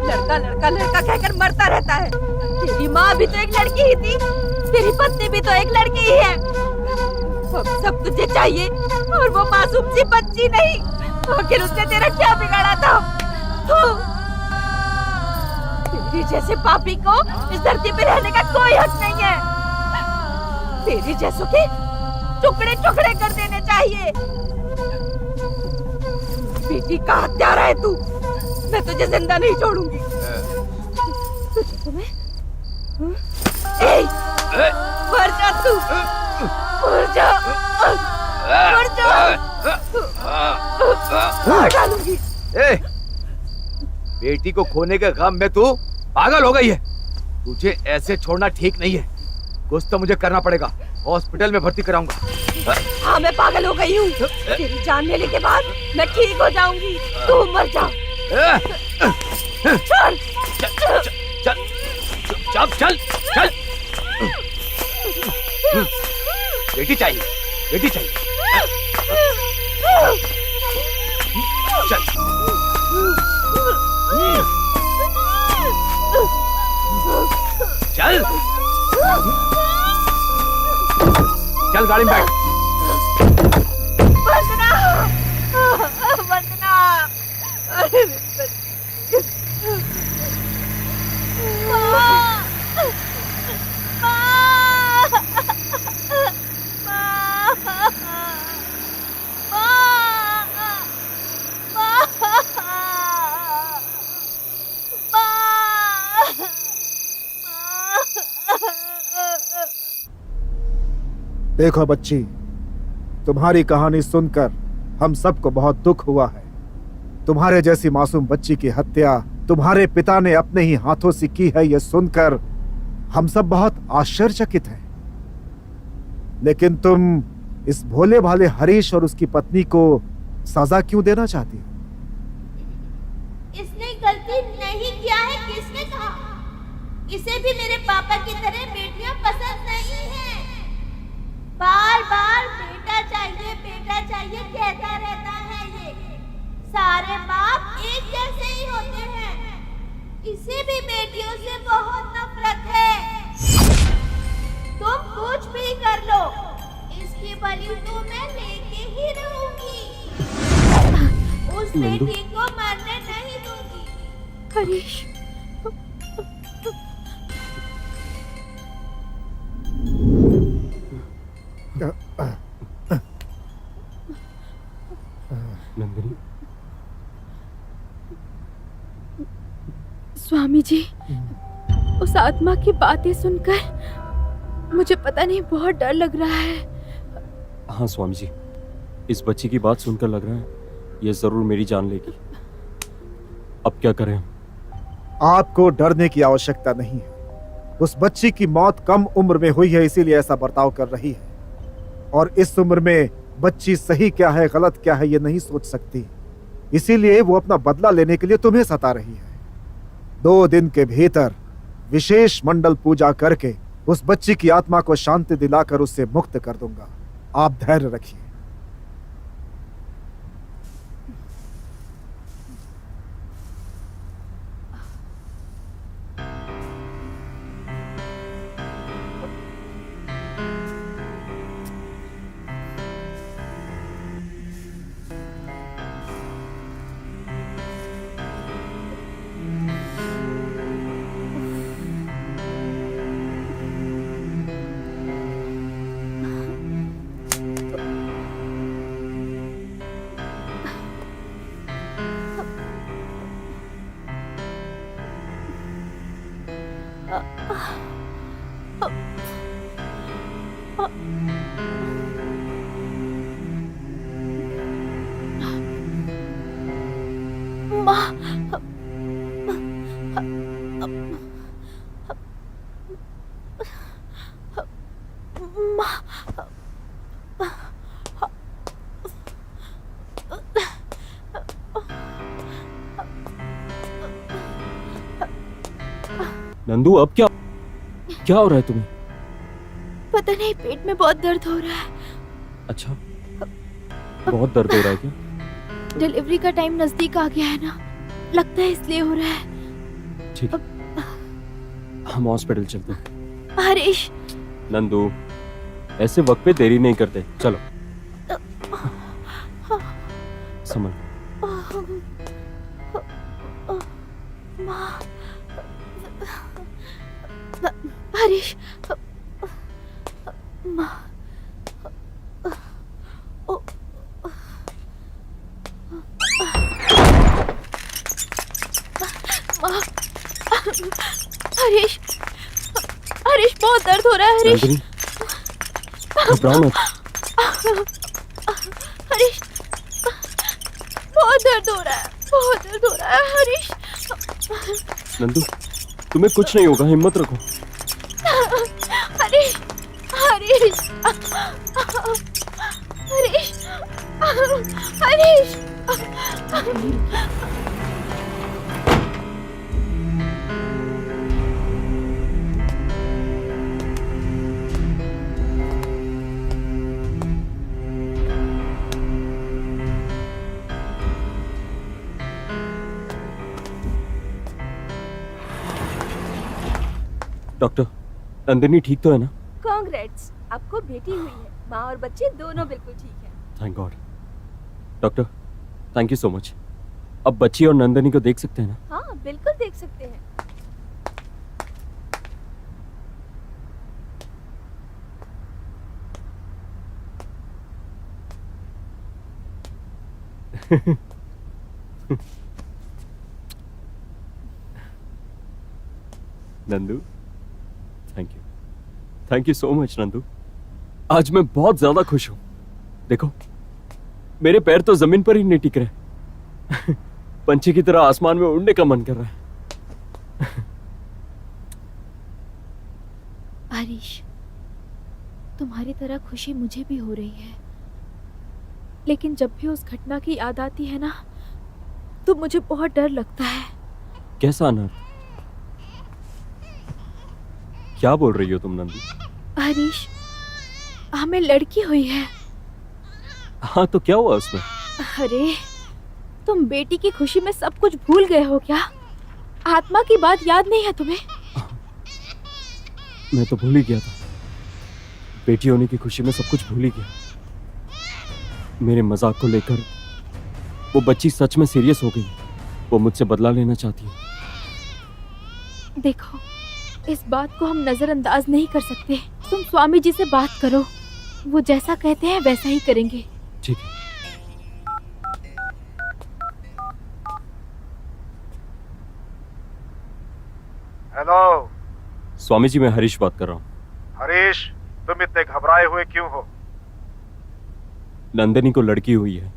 लड़का लड़का लड़का कहकर मरता रहता है। तेरी माँ भी तो एक लड़की ही थी, तेरी पत्नी भी तो एक लड़की ही है। अब सब तुझे चाहिए और वो मासूम सी बच्ची नहीं। आखिर उसने तेरा क्या बिगाड़ा था? तेरी जैसे पापी को इस धरती पे रहने का कोई हक नहीं है। तेरी जैसों के टुकड़े टुकड़े कर देने चाहिए। बेटी का हत्यारा है तू, मैं तुझे जिंदा नहीं छोड़ूंगी। मर जा तू, मर जा, मर जा, मार डालूंगी। बेटी को खोने के गम में तू पागल हो गई है। तुझे ऐसे छोड़ना ठीक नहीं है। कुछ तो मुझे करना पड़ेगा। हॉस्पिटल में भर्ती कराऊंगा। हाँ, मैं पागल हो गई हूँ। तेरी जान लेने के बाद मैं ठीक हो जाऊंगी। तू मर जा। चल चल चल चल चल। बेटी चाहिए, बेटी चाहिए। चल चल चल गाड़ी में बैठ। वंदना, वंदना, अरे मेरी देखो बच्ची, तुम्हारी कहानी सुनकर हम सबको बहुत दुख हुआ है। तुम्हारे जैसी मासूम बच्ची की हत्या तुम्हारे पिता ने अपने ही हाथों से की है, यह सुनकर हम सब बहुत आश्चर्यचकित हैं। लेकिन तुम इस भोले भाले हरीश और उसकी पत्नी को सजा क्यों देना चाहती हो? इसने गलती नहीं किया है, किसने कहा? इसे भी मेरे पापा की तरह बेटियां पसंद नहीं है। बार बार बेटा चाहिए कहता रहता है ये। सारे बाप एक जैसे ही होते हैं। इसे भी बेटियों से बहुत नफरत है। तुम कुछ भी कर लो, इसकी बलि तो मैं लेके ही रहूंगी। उस बेटी को मरने नहीं दूंगी। हरीश, नंदिनी, स्वामी जी, उस आत्मा की बातें सुनकर मुझे पता नहीं बहुत डर लग रहा है। हाँ स्वामी जी, इस बच्ची की बात सुनकर लग रहा है ये जरूर मेरी जान लेगी। अब क्या करें? आपको डरने की आवश्यकता नहीं है। उस बच्ची की मौत कम उम्र में हुई है, इसीलिए ऐसा बर्ताव कर रही है। और इस उम्र में बच्ची सही क्या है गलत क्या है ये नहीं सोच सकती, इसीलिए वो अपना बदला लेने के लिए तुम्हें सता रही है। 2 दिन के भीतर विशेष मंडल पूजा करके उस बच्ची की आत्मा को शांति दिलाकर उससे मुक्त कर दूंगा। आप धैर्य रखिए। नंदू, अब क्या हो रहा है तुम्हें? पता नहीं, पेट में बहुत दर्द हो रहा है। अच्छा, बहुत दर्द हो रहा है क्या? डिलीवरी का टाइम नजदीक आ गया है ना, लगता है इसलिए हो रहा है। ठीक, हम हॉस्पिटल चलते हैं। हरीश, नंदू, ऐसे वक्त पे देरी नहीं करते, चलो। संभल। हरीश, हरीश, हरीश, बहुत दर्द हो रहा है। हरीश, नंदिनी, घबराओ मत। हरीश, बहुत दर्द हो रहा है, बहुत दर्द हो रहा है। हरीश, नंदू, तुम्हें कुछ नहीं होगा, हिम्मत रखो। हरीश, हरीश, हरीश, हरीश। डॉक्टर, नंदिनी ठीक तो है ना? कांग्रेट्स, आपको बेटी हुई है। माँ और बच्चे दोनों बिल्कुल ठीक हैं। Thank God. Doctor, thank you so much. अब बच्ची और नंदिनी को देख सकते हैं ना? हाँ, बिल्कुल देख सकते हैं। Nandu, thank you so much Nandu. आज मैं बहुत ज्यादा खुश हूं। देखो, मेरे पैर तो जमीन पर ही नहीं टिक रहे। पंछी की तरह आसमान में उड़ने का मन कर रहा है। हरीश, तुम्हारी तरह खुशी मुझे भी हो रही है, लेकिन जब भी उस घटना की याद आती है ना, तो मुझे बहुत डर लगता है। कैसा अनर्थ? क्या बोल रही हो तुम नंदू? हरीश, हमें लड़की हुई है। हाँ, तो क्या हुआ उसमें? अरे, तुम बेटी की खुशी में सब कुछ भूल गए हो क्या? आत्मा की बात याद नहीं है तुम्हें? मैं तो भूल ही गया था। बेटी होने की खुशी में सब कुछ भूल ही गया। मेरे मजाक को लेकर वो बच्ची सच में सीरियस हो गई। वो मुझसे बदला लेना चाहती है। देखो, इस बात को हम नजरअंदाज नहीं कर सकते। तुम स्वामी जी से बात करो, वो जैसा कहते हैं वैसा ही करेंगे। ठीक है। हेलो स्वामी जी, मैं हरीश बात कर रहा हूँ। हरीश, तुम इतने घबराए हुए क्यों हो? नंदिनी को लड़की हुई है,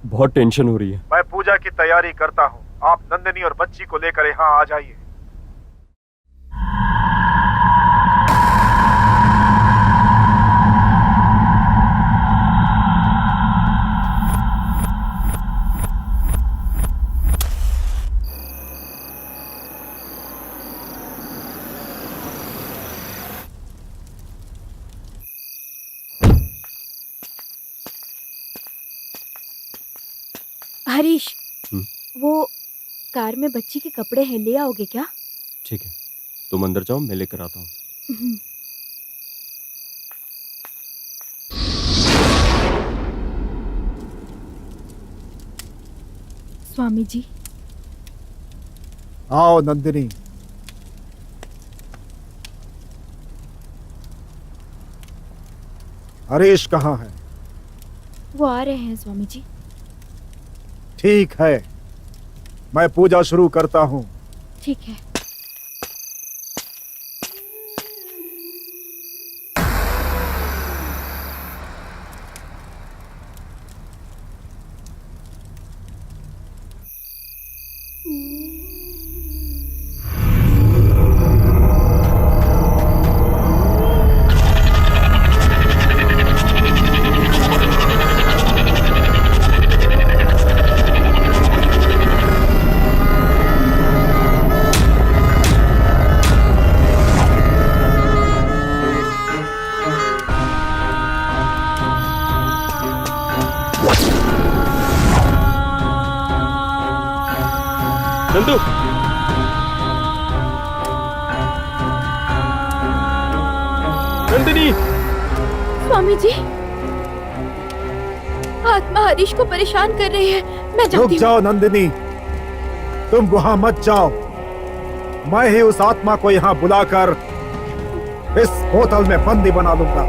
बहुत टेंशन हो रही है। मैं पूजा की तैयारी करता हूँ। आप नंदिनी और बच्ची को लेकर यहाँ आ जाइए। हरीश, वो कार में बच्ची के कपड़े हैं, ले आओगे क्या? ठीक है, तुम अंदर जाओ, मैं लेकर आता हूँ। स्वामी जी। आओ नंदिनी। हरीश कहाँ है? वो आ रहे हैं स्वामी जी। ठीक है, मैं पूजा शुरू करता हूँ। ठीक है। नंदू, नंदिनी। स्वामी जी, आत्मा हरीश को परेशान कर रही है। मैं रुक जाती हूँ। जाओ नंदिनी, तुम वहां मत जाओ। मैं ही उस आत्मा को यहाँ बुलाकर इस बोतल में बंदी बना लूंगा।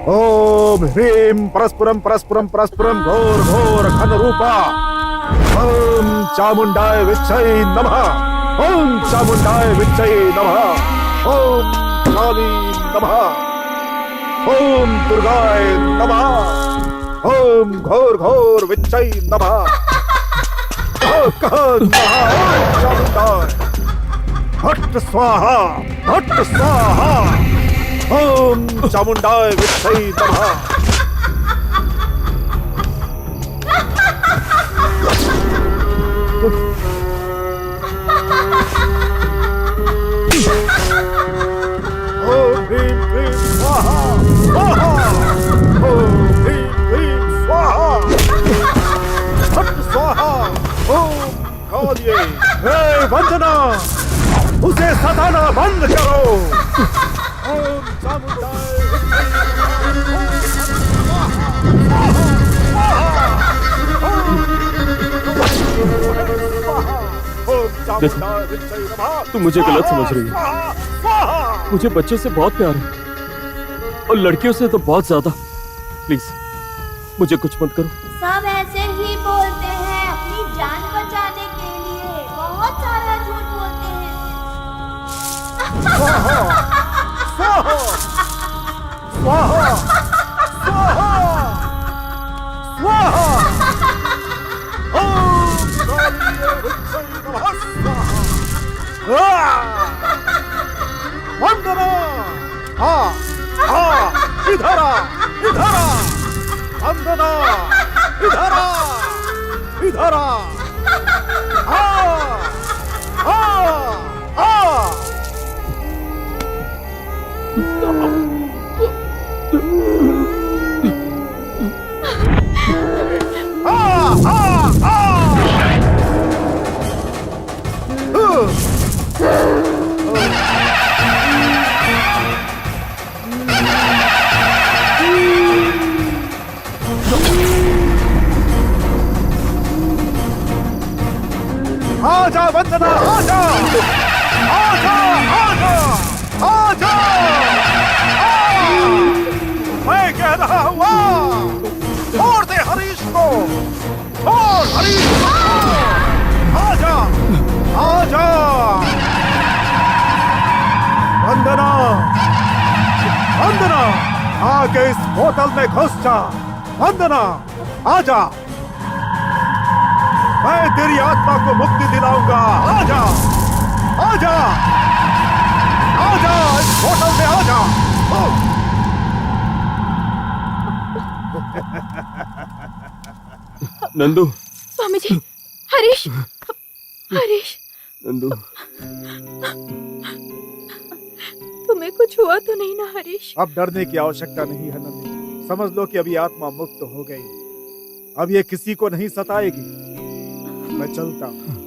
ओम ह्रीम परस्पुरम परस्पुरम परस्पुरम घोर घोर घन रूपा ओम चामुंडाय विच्छै नमः। ओम चामुंडाय विच्छै नमः। ओम काली नमः। ओम दुर्गाय नमः। ओम घोर घोर विच्छै नमः। हट स्वाहा, हट स्वाहा। ओम चामुंडाय विच्छै नमः। ओम ह्रीं क्लीं स्वाहा, स्वाहा। ओम ह्रीं क्लीं स्वाहा। हट स्वाहा। ओम काल्ये हे वंदना। उसे सताना बंद करो। ओम चामुंडाय तुम मुझे गलत समझ रही हो। मुझे बच्चों से बहुत प्यार है और लड़कियों से तो बहुत ज्यादा। प्लीज मुझे कुछ मत करो। सब ऐसे ही बोलते हैं अपनी जान बचाने के लिए, बहुत सारा झूठ बोलते वंदना, इधर आ, इधर आ, वंदना, इधर आ, इधर आ, आजा वंदना, आजा, आजा, आजा, आजा, मैं कह रहा हूँ छोड़ दे हरीश को, छोड़ हरीश को, आजा, आजा, वंदना, वंदना, आके इस होटल में घुस जा, वंदना, आजा, मैं तेरी आत्मा को मुक्ति दिलाऊंगा, आजा, आजा, आजा, इस होटल में आजा। नंदू, स्वामी जी, हरीश, हरीश, नंदू, तुम्हें कुछ हुआ तो नहीं ना हरीश? अब डरने की आवश्यकता नहीं है नंदी, समझ लो कि अभी आत्मा मुक्त हो गई, अब ये किसी को नहीं सताएगी। मैं चलता हूँ।